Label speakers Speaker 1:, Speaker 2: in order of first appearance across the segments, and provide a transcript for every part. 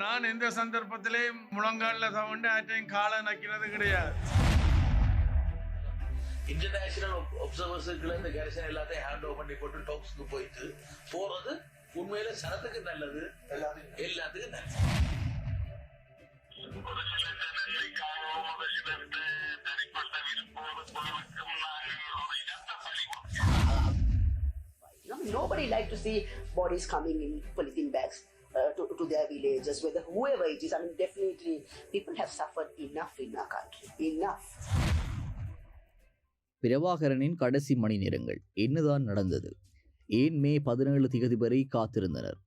Speaker 1: நான் எந்த சந்தர்ப்பத்திலேயும் முழங்கால தவண்டு ஆற்றையும் காலை நக்கிறது கிடையாது.
Speaker 2: இன்டர்நேஷனல் ஒப்சர்வர்ஸுக்குள்ள இந்த கரிசன் எல்லாத்தையும் ஹேண்ட் ஓவர் பண்ணி போட்டு டாக்ஸ்க்கு போயிட்டு போறது உண்மையில சனத்துக்கு நல்லது, எல்லாத்துக்கும் நல்லது.
Speaker 3: Nobody like to see bodies coming in polythene bags to their villages, whether whoever it is. I mean, definitely people have suffered enough in our country. Enough.
Speaker 4: பிரபாகரனின் கடைசி மணி நேரங்கள் என்னதான் நடந்தது? ஏன் மே 17 திகதி வரை காத்திருந்தனர்?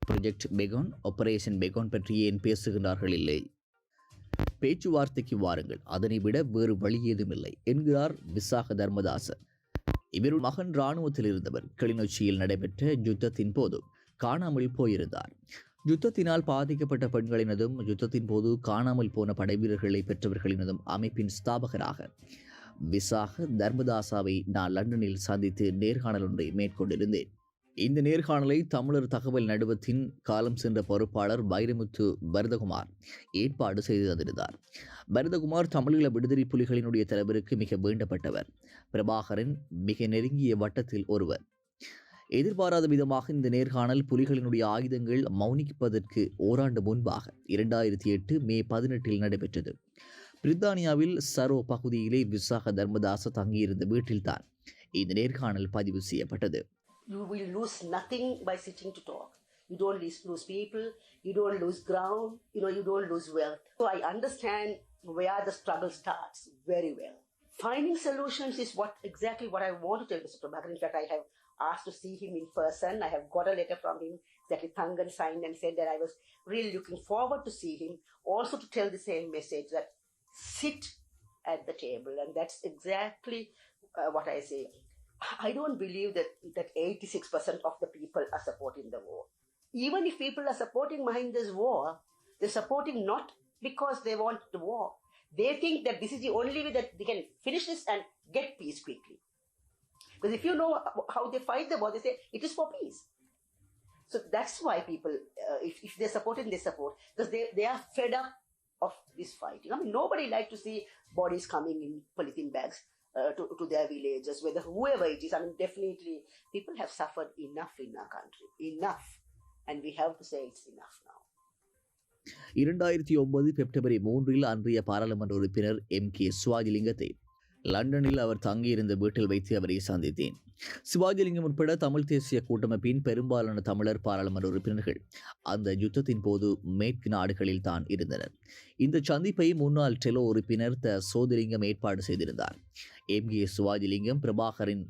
Speaker 4: ப்ராஜெக்ட் பெகான், ஆபரேஷன் பெகான் பற்றி ஏன் பேசுகின்றார்கள் இல்லை? பேச்சுவார்த்தைக்கு வாருங்கள், அதனை விட வேறு வழி ஏதும் இல்லை என்கிறார் விசாக தர்மதாச. இவருடைய மகன் இராணுவத்தில் இருந்தவர். கிளிநொச்சியில் நடைபெற்ற யுத்தத்தின் போது காணாமல் போயிருந்தார். யுத்தத்தினால் பாதிக்கப்பட்ட பெண்களினதும் யுத்தத்தின் போது காணாமல் போன படைவீரர்களை பெற்றவர்களினதும் அமைப்பின் ஸ்தாபகராக விசாக தர்மதாசாவை நான் லண்டனில் சந்தித்து நேர்காணல் ஒன்றை மேற்கொண்டிருந்தேன். இந்த நேர்காணலை தமிழர் தகவல் நடுவத்தின் காலம் சென்ற பொறுப்பாளர் வைரமுத்து பரதகுமார் ஏற்பாடு செய்து தந்திருந்தார். பரதகுமார் தமிழீழ விடுதலை புலிகளினுடைய தலைவருக்கு மிக வேண்டப்பட்டவர். பிரபாகரன் மிக நெருங்கிய வட்டத்தில் ஒருவர். எதிர்பாராத விதமாக இந்த நேர்காணல் புலிகளினுடைய ஆயுதங்கள் மௌனிப்பதற்கு ஓராண்டு முன்பாக 2008 மே 18 நடைபெற்றது. பிரித்தானியாவில் சரோ பகுதியிலே விசாக தர்மதாச தங்கியிருந்த வீட்டில்தான் இந்த நேர்காணல் பதிவு செய்யப்பட்டது.
Speaker 3: You will lose nothing by sitting to talk. You don't lose people, you don't lose ground, you don't lose wealth. So I understand where the struggle starts very well. Finding solutions is exactly what I want to tell Mr. Prabhakaran. In fact, I have asked to see him in person. I have got a letter from him, exactly Thangan signed and said that I was really looking forward to see him. Also to tell the same message that sit at the table, and that's exactly what I say. I don't believe that 86% of the people are supporting the war. Even if people are supporting Mahinda's war, they're supporting not because they want the war. They think that this is the only way that they can finish this and get peace quickly. Because if you know how they fight the war, they say it is for peace. So that's why people, if they're supporting, they support. Because they are fed up of this fighting. I mean, nobody like to see bodies coming in polythene bags to their villages, whether whoever it is. I mean, definitely people have suffered enough in our country. Enough. And we have to say it's enough now.
Speaker 4: 2009 பிப்ரவரி 3 அன்றைய பாராளுமன்ற உறுப்பினர் MK சிவாஜிலிங்கத்தை லண்டனில் அவர் தங்கியிருந்த வீட்டில் வைத்து அவரை சந்தித்தேன். சிவாஜிலிங்கம் உட்பட தமிழ் தேசிய கூட்டமைப்பின் பெரும்பாலான தமிழர் பாராளுமன்ற உறுப்பினர்கள் அந்த யுத்தத்தின் போது மேற்கு நாடுகளில் தான் இருந்தனர். இந்த சந்திப்பை முன்னாள் டெலோ உறுப்பினர் சோதிலிங்கம் ஏற்பாடு செய்திருந்தார். MK சிவாஜிலிங்கம் பிரபாகரின்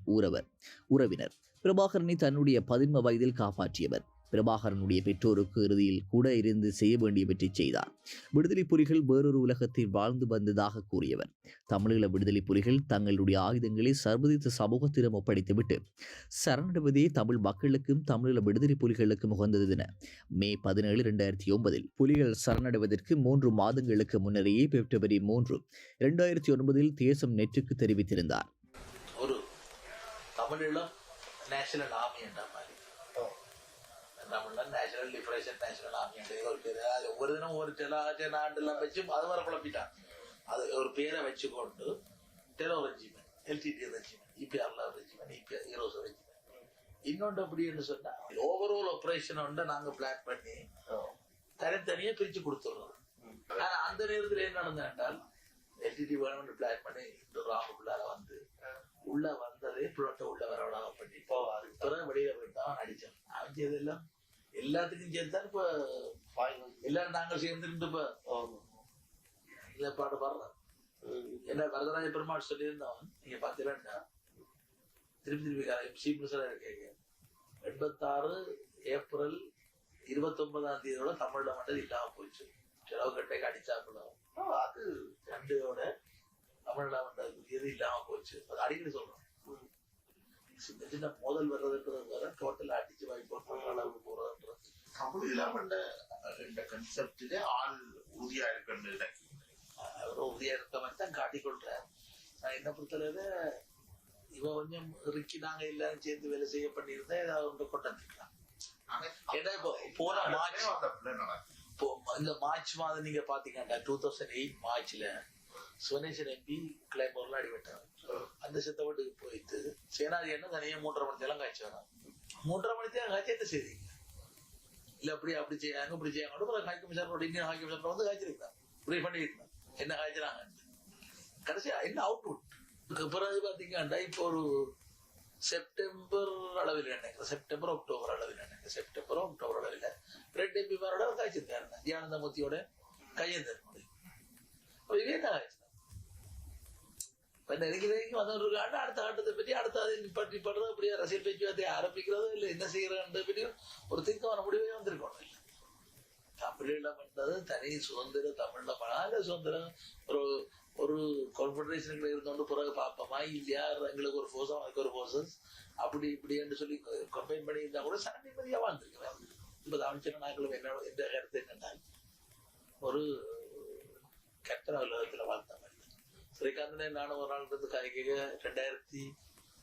Speaker 4: உறவினர். பிரபாகரனை தன்னுடைய 11 வயதில் காப்பாற்றியவர். பிரபாகரனுடைய பெற்றோருக்கு இறுதியில் கூட இருந்து செய்ய வேண்டியவற்றை செய்தார். விடுதலை புலிகள் வேறொரு உலகத்தில் வாழ்ந்து வந்ததாக கூறியவர். தமிழீழ விடுதலை புலிகள் தங்களுடைய ஆயுதங்களை சர்வதேச சமூகத்திடம் ஒப்படைத்துவிட்டு சரணடைவதே தமிழ் மக்களுக்கும் தமிழீழ விடுதலை புலிகளுக்கும் உகந்தது என மே 17, 2009 புலிகள் சரணடைவதற்கு 3 மாதங்களுக்கு முன்னரேயே பிப்ரவரி 3, 2009 தேசம் நெற்றுக்கு தெரிவித்திருந்தார்.
Speaker 2: ஒரு தமிழீழம் நேஷனல் ஆர்மி என்ற மாதிரி நேஷனல் லிபரேஷன் நேஷனல் ஆர்மி ஒவ்வொரு தினம் ஒரு நாட்டெல்லாம் வச்சு அது வர குழப்பிட்டான். அது ஒரு பேரை வச்சுக்கொண்டு டெரோ regiment, LTT regiment, EPR regiment, EPR heroes regiment. இன்னொன்று அப்படின்னு சொன்னா ஓவரால் ஆபரேஷன் ஒன்று நாங்க பிளான் பண்ணி தனித்தனியா பிரிச்சு கொடுத்துடுறோம். ஆனா அந்த நேரத்தில் என்ன நடந்தால் LTT வேணும்னு பிளான் பண்ணி ராமுக்குள்ளார வந்து உள்ள வந்ததே புரோட்ட உள்ள வரவழாக பண்ணி பிறகு வெளியில போயிட்டான் அடிச்சான். அவன் செய்தெல்லாம் எல்லாத்துக்கும் சேர்த்தான். இப்ப எல்லாரும் நாங்கள் சேர்ந்துட்டு இப்ப பாட்டு பாடுறோம். என்ன வரதராஜ பெருமாள் சொல்லியிருந்தவன் நீங்க பாத்தீங்கன்னா திருப்பி சீஃப் மினிஸ்டரா இருக்கீங்க. 86 ஏப்ரல் 29 தமிழ்ல மட்டும் இல்லாம போயிடுச்சு. செலவு கட்டை அடிச்சாப்பிடும். அது சண்டையோட தமிழ்ல எது இல்லாம போச்சு. அது அடிக்கடி சொல்றோம். சின்ன சின்ன மோதல் வர்றதுன்றது வர டோட்டல் அடிச்சு வாய்ப்பு அளவுக்கு போறதுன்றது தமிழ் கன்செப்டிலே ஆள் உறுதியா இருக்குன்னு உறுதியா இருக்க மாதிரி தான் காட்டிக்கொள்றேன். நான் என்ன பொறுத்தளவு இவ கொஞ்சம் இறுக்கி நாங்க எல்லாரும் சேர்ந்து வேலை செய்ய பண்ணியிருந்தா ஏதாவது ஒன்று கொண்டாந்துக்கலாம். ஏன்னா இப்போ போன இந்த மார்ச் மாதம் நீங்க பாத்தீங்கன்னா 2008 மார்ச்ல சுவனேஸ்வரன் எம்பி கிளைமோர்ல அடிபட்டார். அந்த சித்தப்பட்டுக்கு போயிட்டு சேனாதி என்ன தனியா 3.5 மணி நேரம் காய்ச்சி வரான். 3.5 மணி நேரம் காய்ச்சி என்ன செய்றீங்க இல்ல அப்படி செய்யாங்க இப்படி செய்யாங்க high commissioner Indian high commissioner வந்து காய்ச்சிருக்கான் இப்படி பண்ணிருக்கான் என்ன காய்ச்சினாங்க கடைசியா என்ன அவுட்புட். பிறகு பாத்தீங்கன்னா இப்போ ஒரு செப்டம்பர் அளவில் நினைக்கிறேன் செப்டம்பர் அக்டோபர் அளவில் ரெண்டு எம்பிமாரோட காய்ச்சிருக்காரு தியானந்தமூர்த்தியோட கையெழுத்து இதே தான் காய்ச்சினாங்க. வந்தவர்களுக்கு அடுத்த ஆட்டத்தை பற்றி அடுத்த அதை பற்றி படுறது அப்படியே அரசியல் பேச்சுவார்த்தை ஆரம்பிக்கிறதோ இல்லை என்ன செய்யறதுன்ற பற்றியும் ஒரு தீர்க்கமான முடிவே வந்திருக்கணும். இல்லை தமிழீழம் என்றது தனி சுதந்திர தமிழ்ல பல சுதந்திரம் ஒரு கான்ஃபெடரேஷன்ல இருந்தோண்டு பிறகு பார்ப்போமா இல்லையா எங்களுக்கு ஒரு ஃபோர்ஸ் அவங்களுக்கு ஒரு ஃபோர்ஸஸ் அப்படி இப்படின்னு சொல்லி கம்பைன் பண்ணி இருந்தா கூட சன நிம்மதியா வாழ்ந்துருக்கிறேன். இப்ப அமைச்சர் நாங்களும் என்னோட எந்த கருத்து என்னென்னால் ஒரு கெட்ட உலகத்துல வாழ்ந்த மாதிரி ஸ்ரீகாந்தனே நானும் ஒரு நாள் இருந்து காய்க்க 2000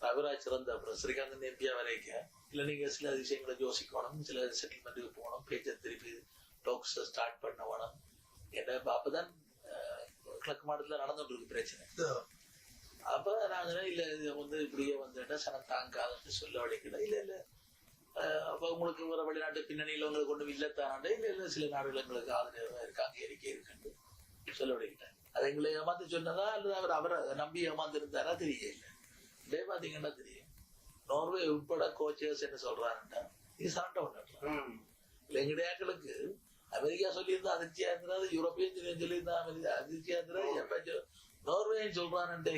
Speaker 2: ரவிராஜ் சிறந்த அப்புறம் ஸ்ரீகாந்தன் எம்பியா வரைக்க இல்லை நீங்க சில விஷயங்களை யோசிக்கணும் சில செட்டில்மெண்ட்டுக்கு போகணும் பேச்சை திருப்பி டாக்ஸ் ஸ்டார்ட் பண்ண வேணும் என்ன அப்பதான் கிழக்கு மாவட்டத்துல நடந்துட்டு இருக்கு பிரச்சனை. அப்ப நாங்க இல்ல இது வந்து இப்படியே வந்துட்டா சனம் தாங்காதுன்னு சொல்ல வழிக்கிட இல்ல இல்ல அப்ப உங்களுக்கு ஒரு வெளிநாட்டு பின்னணியில உங்களுக்கு ஒன்றும் இல்லத்தானே இல்ல இல்ல சில நாடுகள் எங்களுக்கு ஆதரவா இருக்காங்க இயற்கை இருக்குன்னு சொல்ல வழிக்கிட்டேன். அது எங்களை ஏமாந்து சொன்னதா அல்லது அவரை நம்பி ஏமாந்து இருந்தாரா தெரியல. இதே பாத்தீங்கன்னா தெரியும் நார்வே உட்பட கோச்சர்ஸ் என்ன சொல்றாருன்னா இது சண்டை பண்ணலாம் இல்ல எங்கடையாக்களுக்கு அமெரிக்கா சொல்லியிருந்தா அதிர்ச்சியா இருந்தது யூரோப்பியன் சொல்லியிருந்தா அமெரிக்கா அதிர்ச்சியா இருந்தது எப்ப நார்வேன்னு சொல்றான்னுட்டே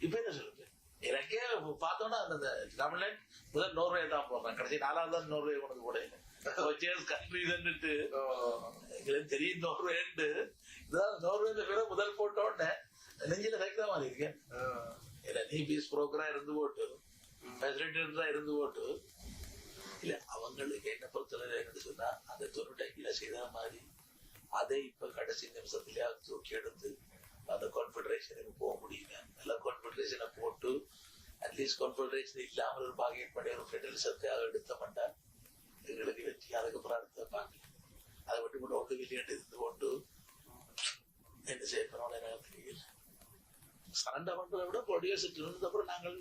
Speaker 2: இப்ப என்ன சொல்லுங்க எனக்கே பார்த்தோன்னா அந்த தமிழ்நாடு முதல் நோர்வே தான் போடுறேன் கடைசி 4வது தான் நோர்வே கொண்டு கூட கண்ட்ரிஸ்ன்னுட்டு எங்களுக்கு தெரியும் நோர்வேண்டு இதான் நோர்வேல பேர முதல் போட்ட உடனே நெஞ்சில சைக்கிளா மாதிரி இருக்கேன். நீ பீஸ் புரோக்கரா இருந்து போட்டு பிரசிடென்டா இருந்து போட்டு இல்ல அவங்களுக்கு என்ன பொறுத்தவரை என்ன சொன்னா அந்த 95 செய்த மாதிரி அதை இப்ப கடைசி நிமிஷத்துலயா தூக்கி எடுத்து அந்த கான்ஃபெடரேஷனுக்கு போக முடியல. நல்ல கான்ஃபெடரேஷனை போட்டு அட்லீஸ்ட் கான்ஃபெடரேஷன் இல்லாமல் ஒரு பாக்கெட் பண்ணி ஒரு ஃபெடரலிசத்தை அதை எடுத்த மாட்டான் எங்களுக்கு வெற்றி. அதுக்கப்புறம் அடுத்த பார்க்கல அதை விட்டு கூட ஒன்று வில்லியன் இருந்து கொண்டு என்ன செய்யப்போம் எனக்கு தெரியல. சரண்டா பண்றதை விட ப்ரொடியூசர் இருந்தப்பறம் நாங்கள்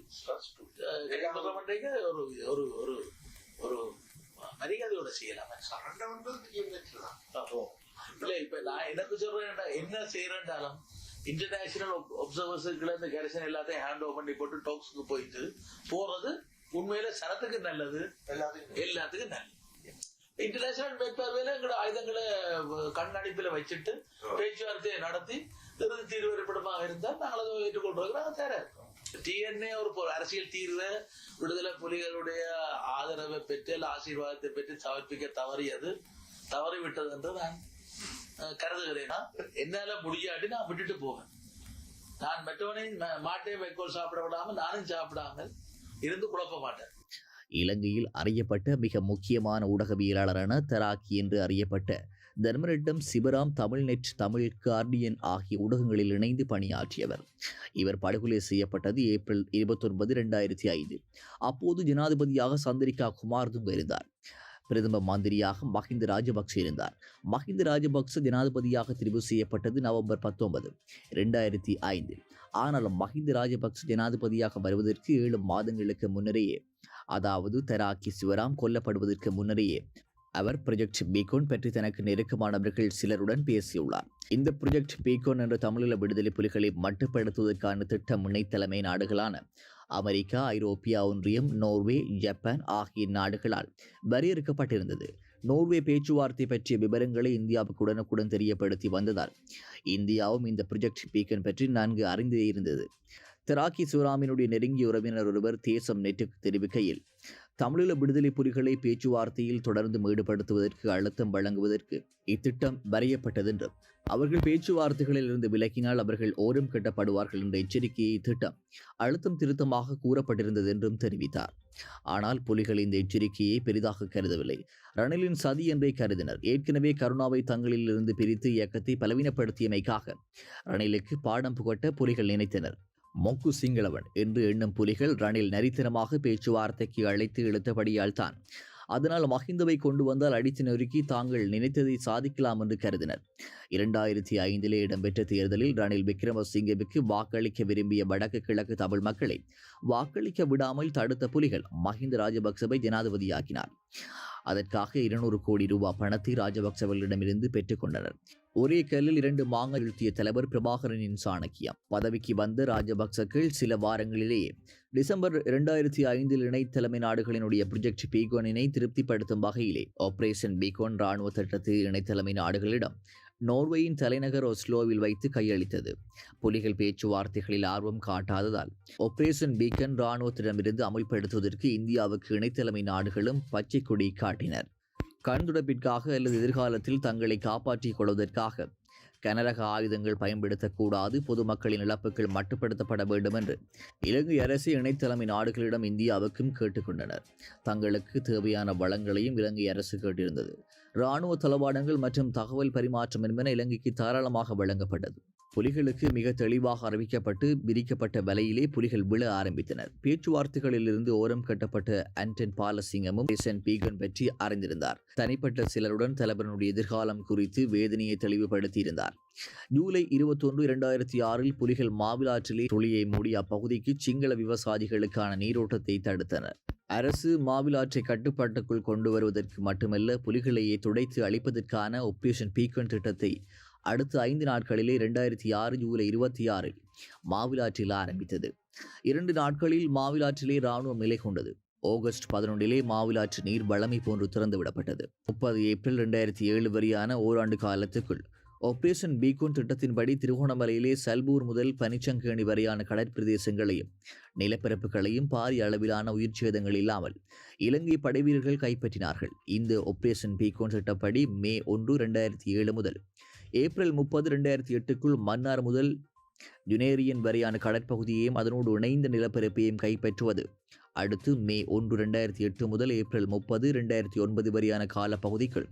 Speaker 2: ஒரு ஒரு ஒரு ஒரு மரியாதையோட செய்யலாம். இல்ல இப்ப நான் எனக்கு சொல்றேன் என்ன செய்யறேன்டாலும் இன்டர்நேஷனல் ஒப்சர்வர்ஸுக்குள்ள இந்த கரெக்ஷன் எல்லாத்தையும் ஹேண்ட் ஓவர் பண்ணி போட்டு டாக்ஸ்க்கு போயிட்டு போறது உண்மையில சனத்துக்கு நல்லது எல்லாத்துக்கும் நல்லது. இன்டர்நேஷனல் மேற்பார்வையில எங்களோட ஆயுதங்களை கண்ணடிப்புல வச்சுட்டு பேச்சுவார்த்தையை நடத்தி இறுதி தீர்வு ஏற்படுமாக இருந்தால் நாங்கள் அதை ஏற்றுக்கொண்டு நாங்கள் தயாரா இருக்கோம். டிஎன்ஏ ஒரு அரசியல் தீர்வை விடுதலை புலிகளுடைய ஆதரவை பெற்று அல்ல ஆசீர்வாதத்தை பெற்று சமர்ப்பிக்க தவறி விட்டது என்று நான் கருதுகிறேன்னா என்னால முடியாட்டி நான் விட்டுட்டு போவேன். நான் மற்றவனையும் மாட்டையும் வைக்கோல் சாப்பிட விடாமல் நானும் சாப்பிடாமல் இருந்து குழப்ப மாட்டேன்.
Speaker 4: இலங்கையில் அறியப்பட்ட மிக முக்கியமான ஊடகவியலாளரான தராக்கி என்று அறியப்பட்ட தர்மரெட்டம் சிவராம், தமிழ்நெட், தமிழ் கார்டியன் ஆகிய ஊடகங்களில் இணைந்து பணியாற்றியவர். இவர் படுகொலை செய்யப்பட்டது ஏப்ரல் 29, 2005. அப்போது ஜனாதிபதியாக சந்திரிகா குமாரதுங்க இருந்தார். பிரதம மந்திரியாக மஹிந்த ராஜபக்ச இருந்தார். மஹிந்த ராஜபக்ச ஜனாதிபதியாக தெரிவு செய்யப்பட்டது நவம்பர் 19, 2005. ஆனால் மஹிந்த ராஜபக்ச ஜனாதிபதியாக வருவதற்கு 7 மாதங்களுக்கு முன்னரேயே, அதாவது தராக்கி சிவராம் கொல்லப்படுவதற்கு முன்னரேயே அவர் ப்ரொஜெக்ட் பீகோன் பற்றி தனக்கு நெருக்கமானவர்கள் சிலருடன் பேசியுள்ளார். இந்த ப்ரொஜெக்ட் பீகோன் என்ற தமிழீழ விடுதலை புலிகளை மட்டுப்படுத்துவதற்கான திட்ட முன்னைத்தலைமை நாடுகளான அமெரிக்கா, ஐரோப்பிய ஒன்றியம், நோர்வே, ஜப்பான் ஆகிய நாடுகளால் வரையறுக்கப்பட்டிருந்தது. நோர்வே பேச்சுவார்த்தை பற்றிய விவரங்களை இந்தியாவுக்கு உடனுக்குடன் தெரியப்படுத்தி வந்ததால் இந்தியாவும் இந்த ப்ரொஜெக்ட் பீகன் பற்றி நன்கு அறிந்தே இருந்தது. தராக்கி சிவராமினுடைய நெருங்கிய உறவினர் ஒருவர் தேசம் நெட்டுக்கு தெரிவிக்கையில், தமிழீழ விடுதலை புலிகளை பேச்சுவார்த்தையில் தொடர்ந்து ஈடுபடுத்துவதற்கு அழுத்தம் வழங்குவதற்கு இத்திட்டம் வரையப்பட்டதென்றும் அவர்கள் பேச்சுவார்த்தைகளில் இருந்து விலகினால் அவர்கள் ஓரம் கட்டப்படுவார்கள் என்ற எச்சரிக்கையை இத்திட்டம் அழுத்தம் திருத்தமாக கூறப்பட்டிருந்தது என்றும் தெரிவித்தார். ஆனால் புலிகள் இந்த எச்சரிக்கையை பெரிதாக கருதவில்லை. ரணிலின் சதி என்றே கருதினர். ஏற்கனவே கருணாவை தங்களில் இருந்து பிரித்து இயக்கத்தை பலவீனப்படுத்தியமைக்காக ரணிலுக்கு பாடம் புகட்ட புலிகள் நினைத்தனர். மொக்கு சிங்களவன் என்று எண்ணும் புலிகள் ரணில் நரித்தனமாக பேச்சுவார்த்தைக்கு அழைத்து இழுத்தபடியால் தான் அதனால் மஹிந்தவை கொண்டு வந்தால் அடித்து நொறுக்கி தாங்கள் நினைத்ததை சாதிக்கலாம் என்று கருதினர். 2005 இடம்பெற்ற தேர்தலில் ரணில் விக்ரமசிங்கவுக்கு வாக்களிக்க விரும்பிய வடக்கு கிழக்கு தமிழ் மக்களை வாக்களிக்க விடாமல் தடுத்த புலிகள் மஹிந்த ராஜபக்சவை ஜனாதிபதியாக்கினார். அதற்காக 200 கோடி ரூபாய் பணத்தை ராஜபக்சவர்களிடமிருந்து பெற்றுக் கொண்டனர். ஒரே கல்லில் 2 மாங்காய் வீழ்த்திய தலைவர் பிரபாகரனின் சாணக்கியம். பதவிக்கு வந்த ராஜபக்சக்கள் சில வாரங்களிலேயே டிசம்பர் 2005 இணைத்தலைமை நாடுகளினுடைய புரொஜெக்ட் பீகோனினை திருப்திப்படுத்தும் வகையிலே ஆபரேஷன் பீகோன் இராணுவ திட்டத்தை இணைத்தலைமை நாடுகளிடம் நோர்வேயின் தலைநகர் ஒஸ்லோவில் வைத்து கையளித்தது. புலிகள் பேச்சுவார்த்தைகளில் ஆர்வம் காட்டாததால் ஆபரேஷன் பீகன் இராணுவத்திடமிருந்து அமுல்படுத்துவதற்கு இந்தியாவுக்கு இணைத்தலைமை நாடுகளும் பச்சை கொடி காட்டினர். கண்துடைப்பிற்காக அல்லது எதிர்காலத்தில் தங்களை காப்பாற்றிக் கொள்வதற்காக கனரக ஆயுதங்கள் பயன்படுத்தக்கூடாது, பொதுமக்களின் இழப்புகள் மட்டுப்படுத்தப்பட வேண்டும் என்று இலங்கை அரசு இணைத்தலைமை நாடுகளிடம் இந்தியாவுக்கும் கேட்டுக்கொண்டனர். தங்களுக்கு தேவையான வளங்களையும் இலங்கை அரசு கேட்டிருந்தது. இராணுவ தளவாடங்கள் மற்றும் தகவல் பரிமாற்றம் என்பன இலங்கைக்கு தாராளமாக வழங்கப்பட்டது. புலிகளுக்கு மிக தெளிவாக அறிவிக்கப்பட்டு விரிக்கப்பட்ட வலையிலே புலிகள் விழ ஆரம்பித்தனர். பேச்சுவார்த்தைகளிலிருந்து ஓரம் கட்டப்பட்ட ஆண்டன் பாலசிங்கமும் பீகன் பற்றி அறிந்திருந்தார். தனிப்பட்ட சிலருடன் தலைவனுடைய எதிர்காலம் குறித்து வேதனையை தெளிவுபடுத்தியிருந்தார். ஜூலை 21, 2006 புலிகள் மாவிலாற்றிலே துளியை மூடி அப்பகுதிக்கு சிங்கள விவசாயிகளுக்கான நீரோட்டத்தை தடுத்தனர். அரசு மாவிலாற்றை கட்டுப்பாட்டுக்குள் கொண்டு வருவதற்கு மட்டுமல்ல, புலிகளையே துடைத்து அழிப்பதற்கான ஆபரேஷன் பீகன் திட்டத்தை அடுத்த 5 நாட்களிலே 2006 ஜூலை 26 மாவிலாற்றில் ஆரம்பித்தது. 2 நாட்களில் மாவிலாற்றிலே இராணுவம் நிலை கொண்டது. ஆகஸ்ட் 11 மாவிலாற்று நீர் வளமை போன்று திறந்து விடப்பட்டது. 30 ஏப்ரல் 2007 வரையான ஓராண்டு காலத்துக்குள் ஆபரேஷன் பீகோன் திட்டத்தின்படி திருகோணமலையிலே சல்பூர் முதல் பனிச்சங்கேணி வரையான கடற்பிரதேசங்களையும் நிலப்பரப்புகளையும் பாரிய அளவிலான உயிர் சேதங்கள் இல்லாமல் இலங்கை படைவீரர்கள் கைப்பற்றினார்கள். இந்த ஆபரேஷன் பீகோன் திட்டப்படி மே 1, 2007 முதல் ஏப்ரல் 30, 2008 மன்னார் முதல் ஜுனேரியன் வரையான கடற்பகுதியையும் அதனோடு இணைந்த நிலப்பரப்பையும் கைப்பற்றுவது. அடுத்து மே 1, 2008 முதல் ஏப்ரல் 30, 2009 வரையான காலப்பகுதிக்குள்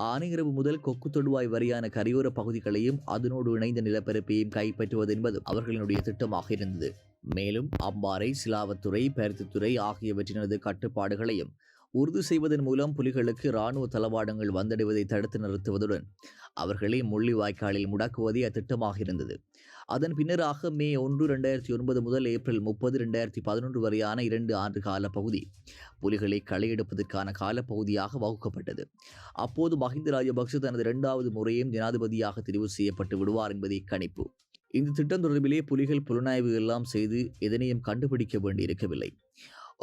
Speaker 4: ஆனையிரவு முதல் கொக்கு தொடுவாய் வரையான கரையோர பகுதிகளையும் அதனோடு இணைந்த நிலப்பரப்பையும் கைப்பற்றுவது என்பது அவர்களினுடைய திட்டமாக இருந்தது. மேலும் அம்பாறை, சிலாவத்துறை, பருத்தித்துறை ஆகியவற்றினது கட்டுப்பாடுகளையும் உறுதி செய்வதன் மூலம் புலிகளுக்கு இராணுவ தளவாடங்கள் வந்தடைவதை தடுத்து நிறுத்துவதுடன் அவர்களை முள்ளிவாய்க்காலில் முடக்குவதே அத்திட்டமாக இருந்தது. அதன் பின்னராக மே 1, 2009 முதல் ஏப்ரல் 30, 2011 வரையான 2 ஆண்டு கால பகுதி புலிகளை களையெடுப்பதற்கான காலப்பகுதியாக வகுக்கப்பட்டது. அப்போது மஹிந்த ராஜபக்ச தனது 2வது முறையும் ஜனாதிபதியாக தெரிவு செய்யப்பட்டு விடுவார் என்பதை கணிப்பு. இந்த திட்டம் தொடர்பிலே புலிகள் புலனாய்வு எல்லாம் செய்து எதனையும் கண்டுபிடிக்க வேண்டியிருக்கவில்லை.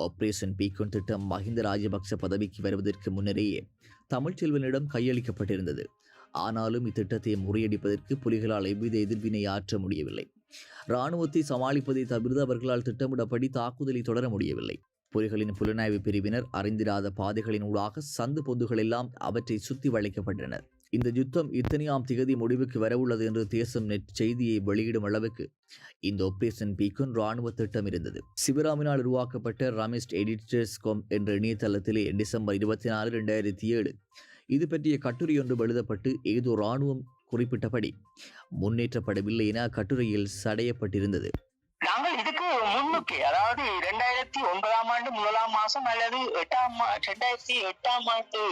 Speaker 4: ஆபரேஷன் பீகோன் திட்டம் மஹிந்த ராஜபக்ச பதவிக்கு வருவதற்கு முன்னரேயே தமிழ்ச்செல்வனிடம் கையளிக்கப்பட்டிருந்தது. ஆனாலும் இத்திட்டத்தை முறியடிப்பதற்கு புலிகளால் எவ்வித எதிர்வினை ஆற்ற முடியவில்லை. இராணுவத்தை சமாளிப்பதை தவிர்த்து அவர்களால் திட்டமிடப்படி தாக்குதலை தொடர முடியவில்லை. புலிகளின் புலனாய்வு பிரிவினர் அறிந்திராத பாதைகளின் ஊடாக சந்து பொந்துகளெல்லாம் அவற்றை சுற்றி வளைக்கப்பட்டனர். இந்த யுத்தம் இத்தனையாம் திகதி முடிவுக்கு வரவுள்ளது என்று தேசம் நெட் செய்தியை வெளியிடும் அளவுக்கு இந்த ஆபரேஷன் பீகோன் இராணுவ திட்டம் இருந்தது. சிவராமினால் உருவாக்கப்பட்ட ரமிஸ்ட் எடிட்டர்ஸ்.com என்ற இணையதளத்திலே டிசம்பர் 24, 2007 இது பற்றிய கட்டுரை ஒன்று எழுதப்பட்டு ஏதோ இராணுவம் குறிப்பிட்டபடி முன்னேற்றப்படவில்லை என கட்டுரையில் சடையப்பட்டிருந்தது.
Speaker 5: நாங்கள் இதுக்கு முன்னுக்கு, அதாவது 2009ஆம் ஆண்டு 1ஆம் மாசம் அல்லது 2008ஆம் ஆண்டு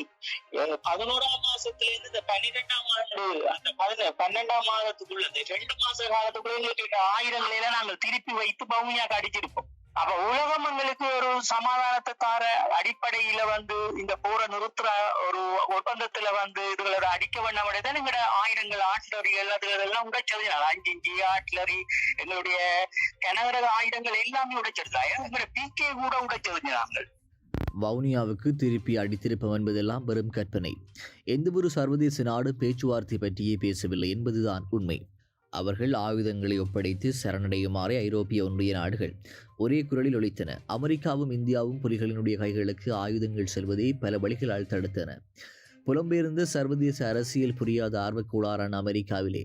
Speaker 5: 11ஆம் மாசத்திலிருந்து இந்த 12ஆம் ஆண்டு அந்த 12ஆம் மாதத்துக்குள்ள 2 மாச காலத்துக்குள்ள ஆயுதங்களை நாங்கள் திருப்பி வைத்து பவுனியாக அடிச்சிருப்போம். அப்ப உலகம் எங்களுக்கு ஒரு சமாதானத்தை தார அடிப்படையில இந்த போரை நிறுத்துற ஒரு ஒப்பந்தத்துல இதுகளோட அடிக்க வேண்டாம் எங்களோட ஆயுதங்கள், ஆட்லரிகள் அதுகளெல்லாம் உடைச்சது. 5 ஆட்லரி, எங்களுடைய கனகரக ஆயுதங்கள் எல்லாமே உடைச்சிருந்தா. எங்களோட பிகே கூட உடைச்சது. நாங்கள்
Speaker 4: வவுனியாவுக்கு திருப்பி அடித்திருப்போம் என்பதெல்லாம் வெறும் கற்பனை. எந்தவொரு சர்வதேச நாடு பேச்சுவார்த்தை பற்றியே பேசவில்லை என்பதுதான் உண்மை. அவர்கள் ஆயுதங்களை ஒப்படைத்து சரணடையுமாறு ஐரோப்பிய ஒன்றிய நாடுகள் ஒரே குரலில் ஒலித்தன. அமெரிக்காவும் இந்தியாவும் புலிகளினுடைய கைகளுக்கு ஆயுதங்கள் செல்வதை பல வழிகளால் தடுத்தன. புலம்பெயர்ந்த சர்வதேச அரசியல் புரியாத ஆர்வக்கூடாரான அமெரிக்காவிலே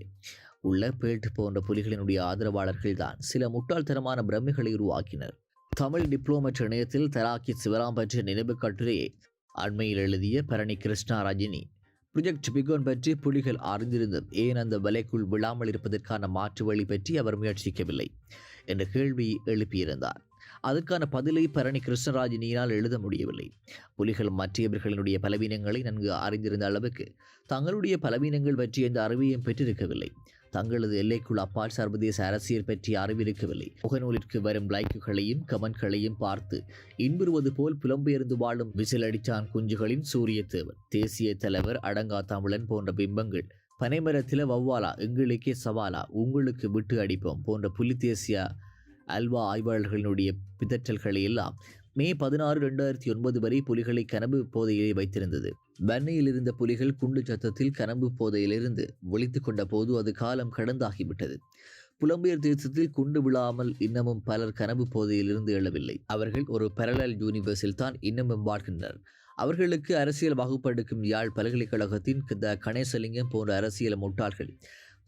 Speaker 4: உள்ள பேல்ட் போன்ற புலிகளினுடைய ஆதரவாளர்கள் தான் சில முட்டாள்தனமான பிரமைகளை உருவாக்கினர். தமிழ் டிப்ளோமேட் இணையத்தில் தராக்கி சிவராம் பற்றிய நினைவு கட்டுரையை அண்மையில் எழுதிய பரணி கிருஷ்ணா ரஜினி புரொஜெக்ட் பீகோன் பற்றி புலிகள் அறிந்திருந்தும் ஏன் அந்த வலைக்குள் விழாமல் இருப்பதற்கான மாற்று வழி பற்றி அவர் முயற்சிக்கவில்லை என்ற கேள்வியை எழுப்பியிருந்தார். அதற்கான பதிலை பரணி கிருஷ்ணராஜினியால் எழுத முடியவில்லை. புலிகள் மற்றவர்களினுடைய பலவீனங்களை நன்கு அறிந்திருந்த அளவுக்கு தங்களுடைய பலவீனங்கள் பற்றிய எந்த அறிவையும் பெற்றிருக்கவில்லை. தங்களது எல்லைக்குள் அப்பால் சர்வதேச அரசியல் பற்றிய அறிவிருக்கவில்லை. முகநூலிற்கு வரும் லைக்குகளையும் கமெண்ட்களையும் பார்த்து இன்புறுவது போல் புலம்பெயர்ந்து வாழும் விசிலடிச்சான் குஞ்சுகளின் சூரிய தேவன், தேசிய தலைவர், அடங்கா தமிழன் போன்ற பிம்பங்கள், பனைமரத்தில வவ்வாலா, எங்களுக்கே சவாலா, உங்களுக்கு விட்டு அடிப்போம் போன்ற புலி தேசிய அல்வா ஆய்வாளர்களினுடைய பிதற்றல்களை எல்லாம் மே 16, 2009 வரை புலிகளை கனவு போதையிலே வைத்திருந்தது. வன்னையில் இருந்த புலிகள் குண்டு சத்தத்தில் கனவு போதையிலிருந்து விழித்துக் கொண்ட போது அது காலம் கடந்தாகிவிட்டது. புலம்பெயர் தேசத்தில் குண்டு விழாமல் இன்னமும் பலர் கனவு போதையிலிருந்து எழவில்லை. அவர்கள் ஒரு பேரலல் யூனிவர்ஸில் தான் இன்னமும் வாழ்கின்றனர். அவர்களுக்கு அரசியல் வகுப்பெடுக்கும் யாழ் பல்கலைக்கழகத்தின் கணேசலிங்கம் போன்ற அரசியல் முட்டாள்கள்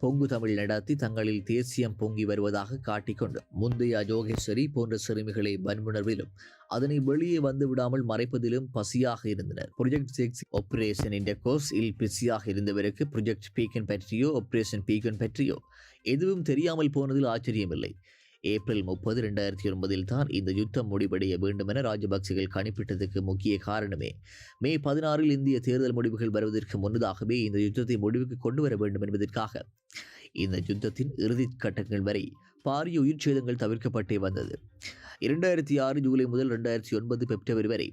Speaker 4: பொங்கு தமிழ் நடத்தி தங்களில் தேசியம் பொங்கி வருவதாக காட்டிக்கொண்டு முந்தைய ஜோகேஸ்வரி போன்ற சிறுமிகளை வன்புணர்விலும் அதனை வெளியே வந்து விடாமல் மறைப்பதிலும் பசியாக இருந்தனர். ப்ரொஜெக்ட் 6 ஆபரேஷன் இன்டர்கோர்ஸ் இல் பிஸியாக இருந்தவருக்கு ப்ரொஜெக்ட் பீக்கன் பற்றியோ ஆபரேஷன் பீக்கன் பற்றியோ எதுவும் தெரியாமல் போனதில் ஆச்சரியமில்லை. ஏப்ரல் 30, 2009 தான் இந்த யுத்தம் முடிவடைய வேண்டும் என ராஜபக்சேகள் கணிப்பிட்டதுக்கு முக்கிய காரணமே மே 16 இந்திய தேர்தல் முடிவுகள் வருவதற்கு முன்னதாகவே இந்த யுத்தத்தை முடிவுக்கு கொண்டு வர வேண்டும் என்பதற்காக. இந்த யுத்தத்தின் இறுதி கட்டங்கள் வரை பாரிய உயிர் சேதங்கள் தவிர்க்கப்பட்டே வந்தது. 2006 ஜூலை முதல் 2009 பிப்ரவரி வரை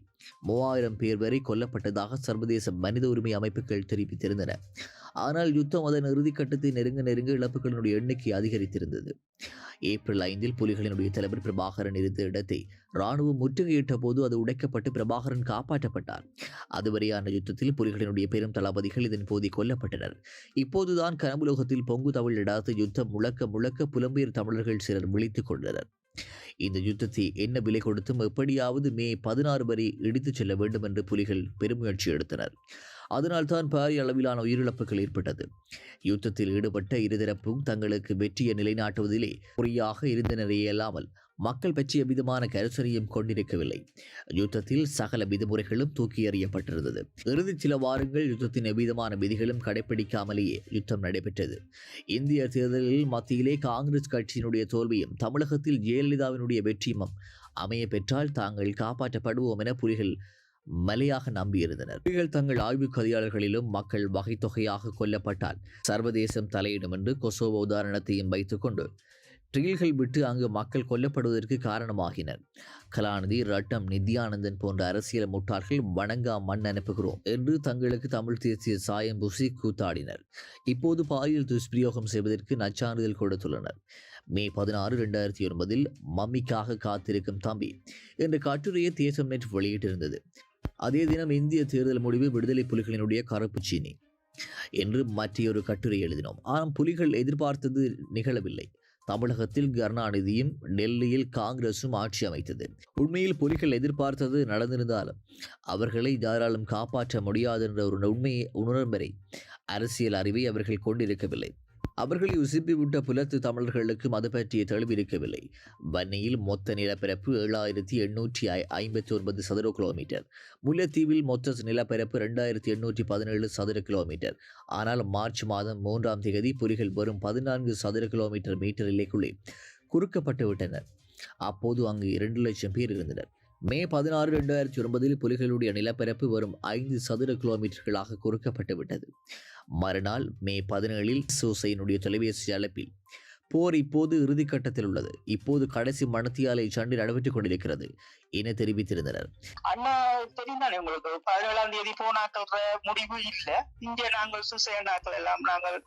Speaker 4: 3000 பேர் வரை கொல்லப்பட்டதாக சர்வதேச மனித உரிமை அமைப்புகள் தெரிவித்திருந்தன. ஆனால் யுத்தம் அதன் இறுதிக்கட்டத்தை நெருங்க இழப்புகளினுடைய எண்ணிக்கை அதிகரித்திருந்தது. ஏப்ரல் 5 புலிகளினுடைய தலைவர் பிரபாகரன் இருந்த இடத்தை இராணுவம் முற்றுகையிட்ட போது அது உடைக்கப்பட்டு பிரபாகரன் காப்பாற்றப்பட்டார். அதுவரையான யுத்தத்தில் புலிகளினுடைய பெரும் தளபதிகள் இதன் போது கொல்லப்பட்டனர். இப்போதுதான் கனவுலோகத்தில் பொங்கு தமிழ் இடாத யுத்தம் முழக்க புலம்பெயர் தமிழர்கள் சிலர் விழித்துக் கொண்டனர். இந்த யுத்தத்தை என்ன விலை கொடுத்தும் எப்படியாவது மே 16 வரை இடித்துச் செல்ல வேண்டும் என்று புலிகள் பெருமுயற்சி எடுத்தனர். அதனால்தான் பாரிய அளவிலான உயிரிழப்புகள் ஏற்பட்டது. யுத்தத்தில் ஈடுபட்ட இருதரப்பும் தங்களுக்கு வெற்றியை நிலைநாட்டுவதிலே குறியாக இருந்தனரே அல்லாமல் மக்கள் பற்றிய விதமான கருசனையும் கொண்டிருக்கவில்லை. யுத்தத்தில் சகல விதிமுறைகளும் தூக்கி எறியப்பட்டிருந்தது. இறுதி சில வாரங்கள் யுத்தத்தின் எவ்விதமான விதிகளும் கடைபிடிக்காமலேயே யுத்தம் நடைபெற்றது. இந்திய தேர்தலில் மத்தியிலே காங்கிரஸ் கட்சியினுடைய தோல்வியும் தமிழகத்தில் ஜெயலலிதாவினுடைய வெற்றியும் அமைய பெற்றால் தாங்கள் காப்பாற்றப்படுவோம் என புலிகள் மலையாக நம்பியிருந்தனர். புலிகள் தங்கள் ஆய்வு கதையாளர்களிலும் மக்கள் வகை தொகையாக கொல்லப்பட்டால் சர்வதேசம் தலையிடும் என்று கொசோவோ உதாரணத்தையும் வைத்துக்கொண்டு ட்ரீல்கள் விட்டு அங்கு மக்கள் கொல்லப்படுவதற்கு காரணமாகினர். கலாநிதி, ரட்டம், நித்யானந்தன் போன்ற அரசியல் முட்டாள்கள் வணங்கா மண் அனுப்புகிறோம் என்று தங்களுக்கு தமிழ் தேசிய சாயம் பூசி கூத்தாடினர். இப்போது பாலியல் துஷ்பிரயோகம் செய்வதற்கு நச்சான்றிதழ் கொடுத்துள்ளனர். மே 16, 2009 மம்மிக்காக காத்திருக்கும் தம்பி என்ற கட்டுரையை தேசம் நெட் வெளியிட்டிருந்தது. அதே தினம் இந்திய தேர்தல் முடிவு விடுதலை புலிகளினுடைய கருப்பு சீனி என்று மற்றொரு கட்டுரை எழுதினோம். ஆனால் புலிகள் எதிர்பார்த்தது நிகழவில்லை. தமிழகத்தில் கருணாநிதியும் டெல்லியில் காங்கிரசும் ஆட்சி அமைத்தது. உண்மையில் புலிகள் எதிர்பார்த்தது நடந்திருந்தாலும் அவர்களை யாராலும் காப்பாற்ற முடியாது என்ற ஒரு உண்மையை உணரும் வரை அரசியல் அறிவை அவர்கள் கொண்டிருக்கவில்லை. அவர்களை உசுப்பிவிட்ட புலத்து தமிழர்களுக்கும் அது பற்றிய தெளிவு இருக்கவில்லை. வன்னியில் மொத்த நிலப்பரப்பு 7859 சதுர கிலோமீட்டர். முல்லைத்தீவில் மொத்த நிலப்பரப்பு 2817 சதுர கிலோமீட்டர். ஆனால் மார்ச் மாதம் 3ஆம் தேதி புலிகள் வரும் 14 சதுர கிலோமீட்டர் எல்லைக்குள்ளே குறுக்கப்பட்டு விட்டனர். அப்போது அங்கு 2 லட்சம் பேர் இருந்தனர். மே 16, 2009 புலிகளுடைய நிலப்பரப்பு வரும் 5 சதுர கிலோமீட்டர்களாக குறுக்கப்பட்டு விட்டது. மறுநாள் மே 17 சூசையினுடைய தொலைபேசி அழைப்பில் போர் இப்போது இறுதிக்கட்டத்தில் உள்ளது, இப்போது கடைசி மணத்தியாலை சண்டை நடைபெற்றுக் கொண்டிருக்கிறது என தெரிவித்திருந்தனர்.
Speaker 5: அண்ணா தெரிந்தானே உங்களுக்கு 17ஆம் தேதி போனாக்கள் முடிவு இல்ல. இங்கே நாங்கள் சுசேனாக்கள் எல்லாம் நாங்கள்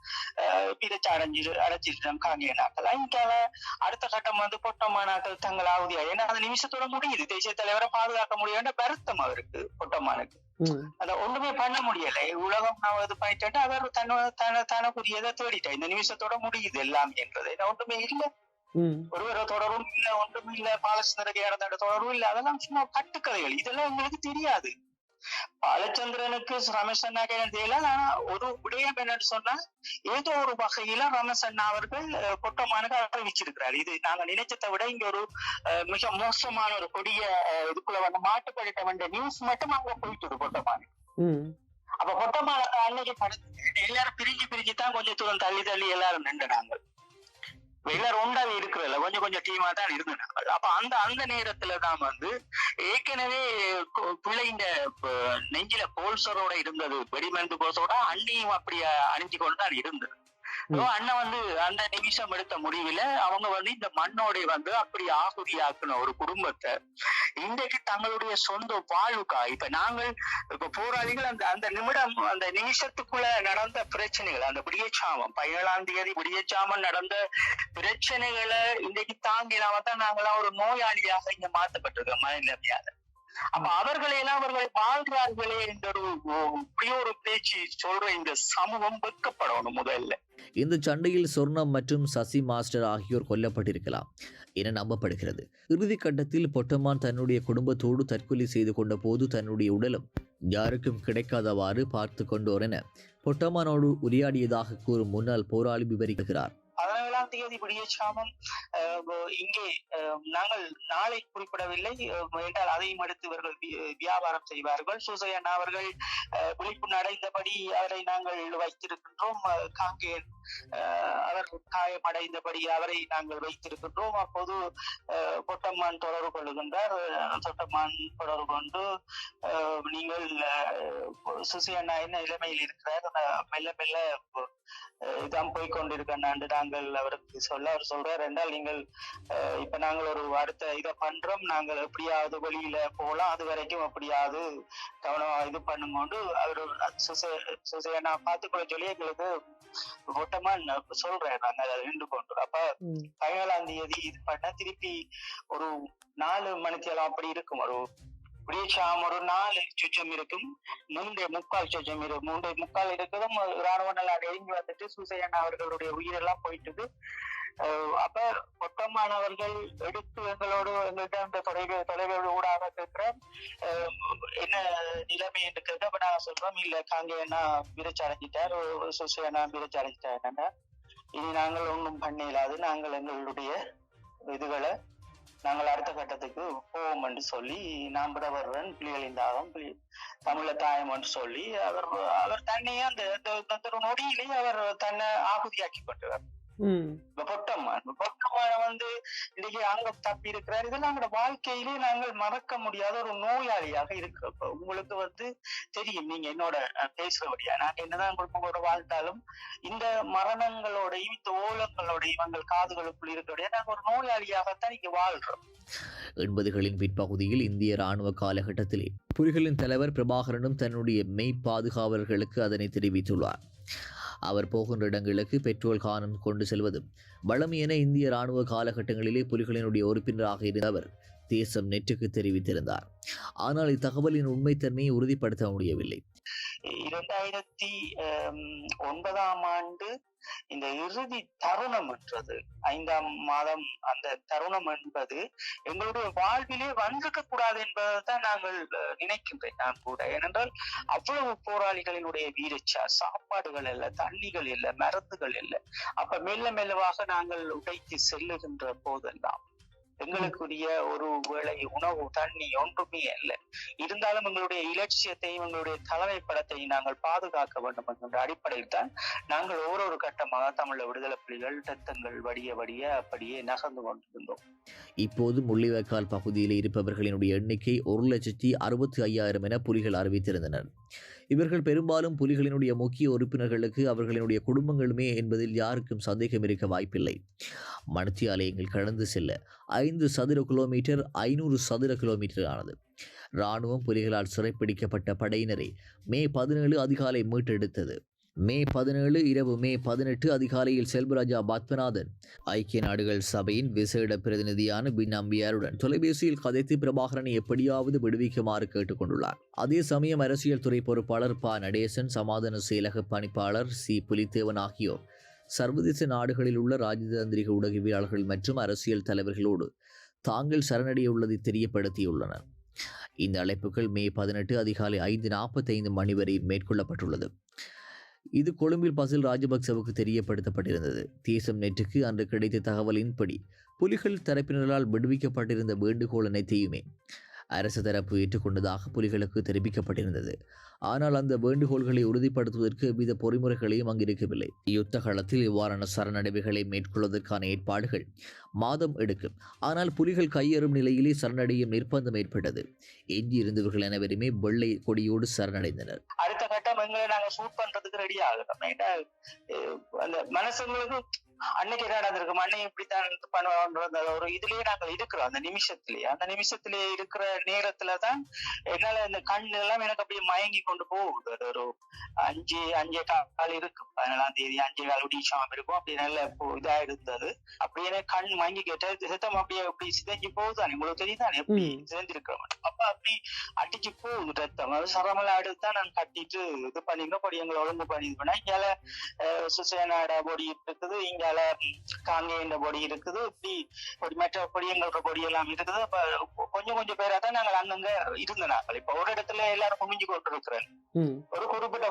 Speaker 5: பிரிச்சு அடைஞ்சிட்டோம். காங்கிய நாக்கள் இங்கால அடுத்த கட்டம் பொட்டமானாக்கள் தங்கள் ஆகுதியா. ஏன்னா அந்த நிமிஷத்தோட முடியுது. தேசிய தலைவரை பாதுகாக்க முடியாத வருத்தம் அவருக்கு பொட்டமானுக்கு. அத ஒண்ணுமே பண்ண முடியல. உலகம் நான் பண்ணிட்டு அவர் தனக்குரியதை தேடிட்டேன். இந்த நிமிஷத்தோட முடியுது எல்லாம் என்றது. ஒன்றுமே இல்லை, ஒருவர தொடரும் இல்ல, ஒன்றும் இல்ல. பாலச்சந்திரக்கு இறந்த தொடரும் இல்ல. அதெல்லாம் சும்மா கட்டுக்கதைகள். இதெல்லாம் உங்களுக்கு தெரியாது. பாலச்சந்திரனுக்கு ரமேஷ் அண்ணாக்கு தெரியல. ஆனா ஒரு விடயம் என்னன்னு சொன்னா, ஏதோ ஒரு வகையில ரமேஷ் அண்ணா அவர்கள் பொட்டமானுக்கு அறிவிச்சிருக்கிறார். இது நாங்க நினைச்சதை விட இங்க ஒரு மிக மோசமான ஒரு கொடிய இதுக்குள்ள மாட்டுப்படுத்த வேண்டிய நியூஸ் மட்டும் அங்க போயிட்டு பொட்டமானு. அப்ப பொட்டமான அன்னைக்கு படுத்து எல்லாரும் பிரிஞ்சு தான் கொஞ்சம் தூரம் தள்ளி எல்லாரும் நின்று நாங்கள் எல்லாரும் ஒன்றாவே இருக்கிறதுல கொஞ்சம் கொஞ்சம் டீமா தான் இருந்தாங்க. அப்ப அந்த நேரத்துல தான் ஏற்கனவே பிள்ளைங்க நெஞ்சில போல்சரோட இருந்தது, வெடிமருந்து போல்சரோட அண்ணியும் அப்படி அணிஞ்சு கொண்டு தான் இருந்தது. அண்ணன் அந்த நிமிஷம் எடுத்த முடிவுல அவங்க இந்த மண்ணோட அப்படி ஆகுதியாக்குன ஒரு குடும்பத்தை இன்றைக்கு தங்களுடைய சொந்த வாழ்வுக்கா இப்ப நாங்கள் இப்ப போராளிகள் அந்த நிமிடம் அந்த நிமிஷத்துக்குள்ள நடந்த பிரச்சனைகள், அந்த விடியச்சாமம் 17ஆம் தேதி விடியச்சாமம் நடந்த பிரச்சனைகளை இன்றைக்கு தாங்கினாம தான் நாங்களாம் ஒரு நோயாளியாக இங்க மாற்றப்பட்டிருக்கோம் மனநிலைமையாக. அப்ப அவர்களையெல்லாம் அவர்கள் வாழ்றார்களே என்ற ஒரு பேச்சு சொல்ற இந்த சமூகம் வெட்கப்படணும் முதல்ல.
Speaker 4: இந்த சண்டையில் சொர்ணம் மற்றும் சசி மாஸ்டர் ஆகியோர் கொல்லப்பட்டிருக்கலாம் என நம்பப்படுகிறது. இறுதி கட்டத்தில் பொட்டமான் தன்னுடைய குடும்பத்தோடு தற்கொலை செய்து கொண்ட போது தன்னுடைய உடலும் யாருக்கும் கிடைக்காதவாறு பார்த்து கொண்டோர் என பொட்டமானோடு உரையாடியதாக கூறும் முன்னாள் போராளி விவரிக்கிறார்.
Speaker 5: 17ஆம் தேதி விடியச்சாமம் இங்கே நாங்கள் நாளை குறிப்பிடவில்லை என்றால் அதையும் அடுத்து இவர்கள் வியாபாரம் செய்வார்கள். சூசையண்ணா அவர்கள் விழிப்பு அடைந்தபடி அவரை நாங்கள் வைத்திருக்கின்றோம். காங்கேயன் அவர் காயமடைந்தபடி அவரை நாங்கள் வைத்திருக்கின்றோம். அப்போது பொட்டம்மான் தொடர்பு கொள்ளுகின்றார். பொட்டம்மான் தொடர்பு கொண்டு நீங்கள் சூசையண்ணா என்ன நிலைமையில் இருக்கிறார், மெல்ல மெல்ல இதான் போய்கொண்டிருக்காண்டு நாங்கள் அவருக்கு சொல்ல அவர் சொல்றார் என்றால் நீங்கள் இப்ப நாங்கள் ஒரு அடுத்த இதை பண்றோம், நாங்கள் எப்படியாவது வெளியில போகலாம், அது வரைக்கும் எப்படியாவது கவனம் இது பண்ணுங்கொண்டு அவர் சுசையண்ணா பார்த்துக்கொள்ள சொல்லி எங்களுக்கு ஓட்டமா சொல்றேன் நாங்க அதை நின்று கொண்டு. அப்ப 17ஆம் தேதி இது பண்ண திருப்பி ஒரு 4 மணிக்கு அப்படி இருக்கும், ஒரு விடியச்சாமம் ஒரு 4 சொச்சம் இருக்கும், 3.25 சொச்சம் இருக்கும், 3.25 இருக்கிறதும் இராணுவ நல்லா நெருங்கி வந்துட்டு சூசையண்ணா அவர்களுடைய உயிரெல்லாம் போயிட்டுது. அப்ப பொட்டமானவர்கள் எடுத்து எங்கள்கிட்ட இந்த தொலைவோடு ஊடாக கேட்கிற என்ன நிலைமை என்று கேட்டு அப்ப நாங்க சொல்றோம், இல்ல காங்கேயண்ணா விரைச்சி அடைஞ்சிட்டார், சூசையண்ணா விரைச்சி அடைஞ்சிட்டாங்க, இனி நாங்கள் ஒன்றும் பண்ண இயலாது, நாங்கள் எங்களுடைய இதுகளை நாங்கள் அடுத்த கட்டத்துக்கு போவோம் என்று சொல்லி நான் விடவர்றன் புலிகளின் தாகம் தமிழ தாயம் என்று சொல்லி அவர் தன்னையே அந்த நொடியிலேயே அவர் தன்னை ஆகுதியாக்கி கொண்டார். பொட்டமான இன்னைக்கு அங்க தப்பி இருக்கிறார். இதெல்லாம் எங்களோட வாழ்க்கையிலே நாங்கள் மறக்க முடியாத ஒரு நோயாளியாக இருக்கிறப்ப உங்களுக்கு தெரியும், நீங்க என்னோட பேசுறபடியா நாங்க என்னதான் குடும்பங்களோட வாழ்ந்தாலும் இந்த மரணங்களோடையும் இந்த ஓலங்களோடையும் எங்கள் காதுகளுக்குள் இருக்கிறபடியா நாங்க ஒரு நோயாளியாகத்தான் இங்க வாழ்றோம்.
Speaker 4: 80களின் பிற்பகுதியில் இந்திய இராணுவ காலகட்டத்திலே புலிகளின் தலைவர் பிரபாகரனும் தன்னுடைய மெய் பாதுகாவலர்களுக்கு அதனை தெரிவித்துள்ளார். அவர் போகின்ற இடங்களுக்கு பெட்ரோல் கானம் கொண்டு செல்வதும் வளம் என இந்திய இராணுவ காலகட்டங்களிலே புலிகளினுடைய உறுப்பினராக இருந்த அவர் தேசம் நெட்டுக்கு தெரிவித்திருந்தார். ஆனால் இத்தகவலின் உண்மைத்தன்மையை உறுதிப்படுத்த முடியவில்லை.
Speaker 5: 2009ஆம் ஆண்டு இந்த இறுதி தருணம் என்றது 5ஆம் மாதம், அந்த தருணம் என்பது எங்களுடைய வாழ்விலே வந்திருக்க கூடாது என்பதைத்தான் நாங்கள் நினைக்கின்றேன் நான் கூட. ஏனென்றால் அவ்வளவு போராளிகளினுடைய வீரச்சா, சாப்பாடுகள் இல்லை, தண்ணிகள் இல்லை, மருந்துகள் இல்லை. அப்ப மெல்ல மெல்லவாக நாங்கள் உடைத்து செல்லுகின்ற போதெல்லாம் எங்களுக்குரிய ஒரு வேளை உணவு தண்ணி ஒன்றுமே இல்லை. இருந்தாலும் எங்களுடைய இலட்சியத்தையும் எங்களுடைய தலைமை படத்தையும் நாங்கள் பாதுகாக்க வேண்டும் என்ற அடிப்படையில் தான் நாங்கள் ஒரு கட்டமாக தமிழ் விடுதலை புலிகள் ரத்தங்கள் வடிய வடிய அப்படியே நகர்ந்து கொண்டிருந்தோம்.
Speaker 4: இப்போது முள்ளிவாய்க்கால் பகுதியில் இருப்பவர்களினுடைய எண்ணிக்கை 1,65,000 என புலிகள் அறிவித்திருந்தனர். இவர்கள் பெரும்பாலும் புலிகளினுடைய முக்கிய உறுப்பினர்களுக்கு அவர்களினுடைய குடும்பங்களுமே என்பதில் யாருக்கும் சந்தேகம் இருக்க வாய்ப்பில்லை. மணித்தியாலயங்கள் கடந்து செல்ல 5 சதுர கிலோமீட்டர் 500 சதுர கிலோமீட்டர் ஆனது. இராணுவம் புலிகளால் சிறைப்பிடிக்கப்பட்ட படையினரை மே 17 அதிகாலை மீட்டெடுத்தது. மே 17 இரவு மே 18 அதிகாலையில் செல்வராஜா பத்மநாதன் ஐக்கிய நாடுகள் சபையின் விசேட பிரதிநிதியான பின் அம்பியாருடன் தொலைபேசியில் கதைத்து பிரபாகரனை எப்படியாவது விடுவிக்குமாறு கேட்டுக்கொண்டுள்ளார். அதே சமயம் அரசியல் துறை பொறுப்பாளர் ப நடேசன், சமாதான செயலக பணிப்பாளர் சி புலித்தேவன் ஆகியோர் சர்வதேச நாடுகளில் உள்ள ராஜதந்திரிக ஊடகவியலாளர்கள் மற்றும் அரசியல் தலைவர்களோடு தாங்கள் சரணடையுள்ளதை தெரியப்படுத்தியுள்ளனர். இந்த அழைப்புகள் மே 18 அதிகாலை 5:45 மணி வரை மேற்கொள்ளப்பட்டுள்ளது. இது கொழும்பில் பசில் ராஜபக்சவுக்கு தெரியப்படுத்தப்பட்டிருந்தது. தேசம் நெட்டுக்கு அன்று கிடைத்த தகவலின்படி புலிகள் தரப்பினரால் விடுவிக்கப்பட்டிருந்த வேண்டுகோள் அனைத்தையுமே அரசு தரப்பு ஏற்றுக்கொண்டதாக புலிகளுக்கு தெரிவிக்கப்பட்டிருந்தது. ஆனால் அந்த வேண்டுகோள்களை உறுதிப்படுத்துவதற்கு எவ்வித பொறிமுறைகளையும் அங்கிருக்கவில்லை. யுத்த காலத்தில் இவ்வாறான சரணடைவுகளை மேற்கொள்வதற்கான ஏற்பாடுகள் மாதம் எடுக்கும். ஆனால் புலிகள் கையேறும் நிலையிலே சரணடையும் நிர்பந்தம் ஏற்பட்டது. எஞ்சியிருந்தவர்கள் அனைவருமே வெள்ளை கொடியோடு சரணடைந்தனர்.
Speaker 5: அடுத்த கட்டம் எங்களை நாங்க ஷூட் பண்றதுக்கு ரெடி ஆகுறோம். அந்த மனசுங்களுக்கு அன்னைக்கு என்ன நடந்திருக்கும், அன்னைக்கு இப்படித்தான் பண்ணுவாங்கன்ற ஒரு இதுலயே நாங்கள் இருக்கிறோம். அந்த நிமிஷத்திலேயே இருக்கிற நேரத்துலதான் என்னால இந்த கண் எல்லாம் எனக்கு அப்படியே மயங்கி கொண்டு போகுது. அது ஒரு 5 கால் இருக்கும், 17ஆம் தேதி 5 கால் உடிச்சாம இருக்கும். அப்படி நல்ல இதா இருந்தது. அப்படியே கண் மயங்கி கேட்ட சித்தம் அப்படியே அப்படி சிதைஞ்சு போகுதானே, உங்களுக்கு தெரியுதானே எப்படி சிதைஞ்சிருக்கிறோம். அப்ப அப்படி அடிச்சு போகுது ரத்தம். அது சரமெல்லாம் எடுத்துதான் நான் கட்டிட்டு இது பண்ணிக்கிறோம். படி எங்களை ஒழுங்கு பண்ணிருக்கோம்னா இங்கால சுசேனாட பொடி இருக்குது, இங்கால காங்கேயண்ட பொடி இருக்குது, இப்படி மற்ற பொடி எங்களோட பொடி எல்லாம் இருக்குது. அப்ப கொஞ்சம் பேரா தான் நாங்கள் அங்கங்க இருந்த நாங்கள். இப்ப ஒரு இடத்துல எல்லாரும் குமிஞ்சு கொண்டு இருக்கிறேன். ஒரு குறிப்பிட்ட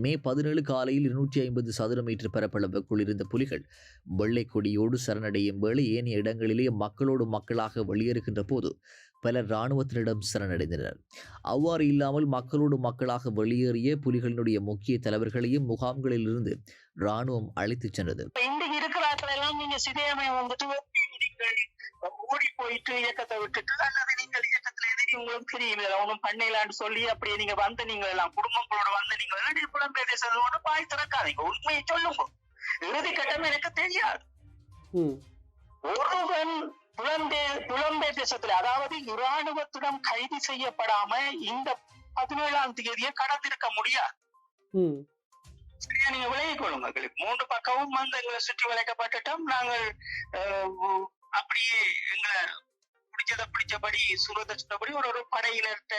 Speaker 4: மே 17 காலையில் 250 சதுர மீட்டர் பரப்பளவுக்குள் இருந்த புலிகள் வெள்ளை கொடியோடு சரணடையும் வேளை ஏனைய இடங்களிலே மக்களோடு மக்களாக வெளியேறுகின்ற போது பலர் இராணுவத்தினரிடம் சரணடைந்தனர். அவ்வாறு இல்லாமல் மக்களோடு மக்களாக வெளியேறிய புலிகளினுடைய முக்கிய தலைவர்களையும் முகாம்களில் இருந்து இராணுவம் அழைத்துச் சென்றது.
Speaker 5: இன்றைக்கு இருக்கிறார்கள் எல்லாம் நீங்க சிதையமை வந்துட்டு ஓடி போயிட்டு இயக்கத்தை விட்டுட்டு, அல்லது நீங்கள் இயக்கத்துல எதிரி உங்களுக்கு தெரியும் ஒன்றும் பண்ணலான்னு சொல்லி அப்படியே நீங்க வந்து நீங்கள் எல்லாம் குடும்பங்களோட வந்து நீங்கள் எல்லாம் புலம்பெயர்ந்து பாய் திறக்காதீங்க. உண்மையை சொல்லுங்க. இறுதி கட்டம் எனக்கு தெரியாது. ஒருவன் புலம்பெயர் தேசத்துல, அதாவது இராணுவத்திடம் கைது செய்யப்படாம இந்த 17ஆம் தேதியை கடந்திருக்க முடியாது. சரியா, நீங்க விலகிக் கொள்ளுங்க. 3 பக்கமும் வந்து எங்களை சுற்றி வளைக்கப்பட்டுட்டோம். நாங்கள் அப்படியே எங்களை பிடிச்சபடி சுரதபடி ஒரு படையினர்கிட்ட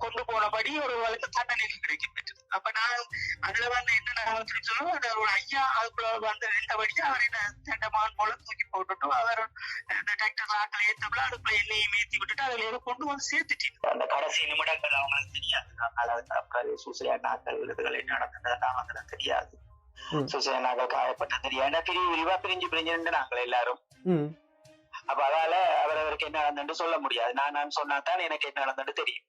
Speaker 5: கொண்டு போனபடி ஒரு வழக்கு தண்டனைகள் கிடைக்க பெற்றது. அப்ப நான் அதுல வந்து என்ன சொல்லுவோம், அது ஒரு ஐயா அதுக்குள்ள வந்து 2 வழி அவர் என்ன தண்டமான் போல தூக்கி போட்டுட்டு அவர் இந்த டிராக்டர் ஆக்களை ஏத்தப்பல அதுக்குள்ள எண்ணெயை ஏற்றி விட்டுட்டு அதுல ஏதோ கொண்டு வந்து சேர்த்துட்டு அந்த கடைசி நிமிடங்கள் அவங்களுக்கு தெரியாது. சூசையா நாட்கள் இதுகள் என்ன நடந்தது அவங்களுக்கு தெரியாது. சூசையா நாட்கள் காயப்பட்ட தெரியாது. விரிவா பிரிஞ்சு நாங்கள் எல்லாரும். அப்ப அதால அவருக்கு என்ன நடந்துட்டு சொல்ல முடியாது. நான் சொன்னாதான் எனக்கு என்ன நடந்துட்டு தெரியும்.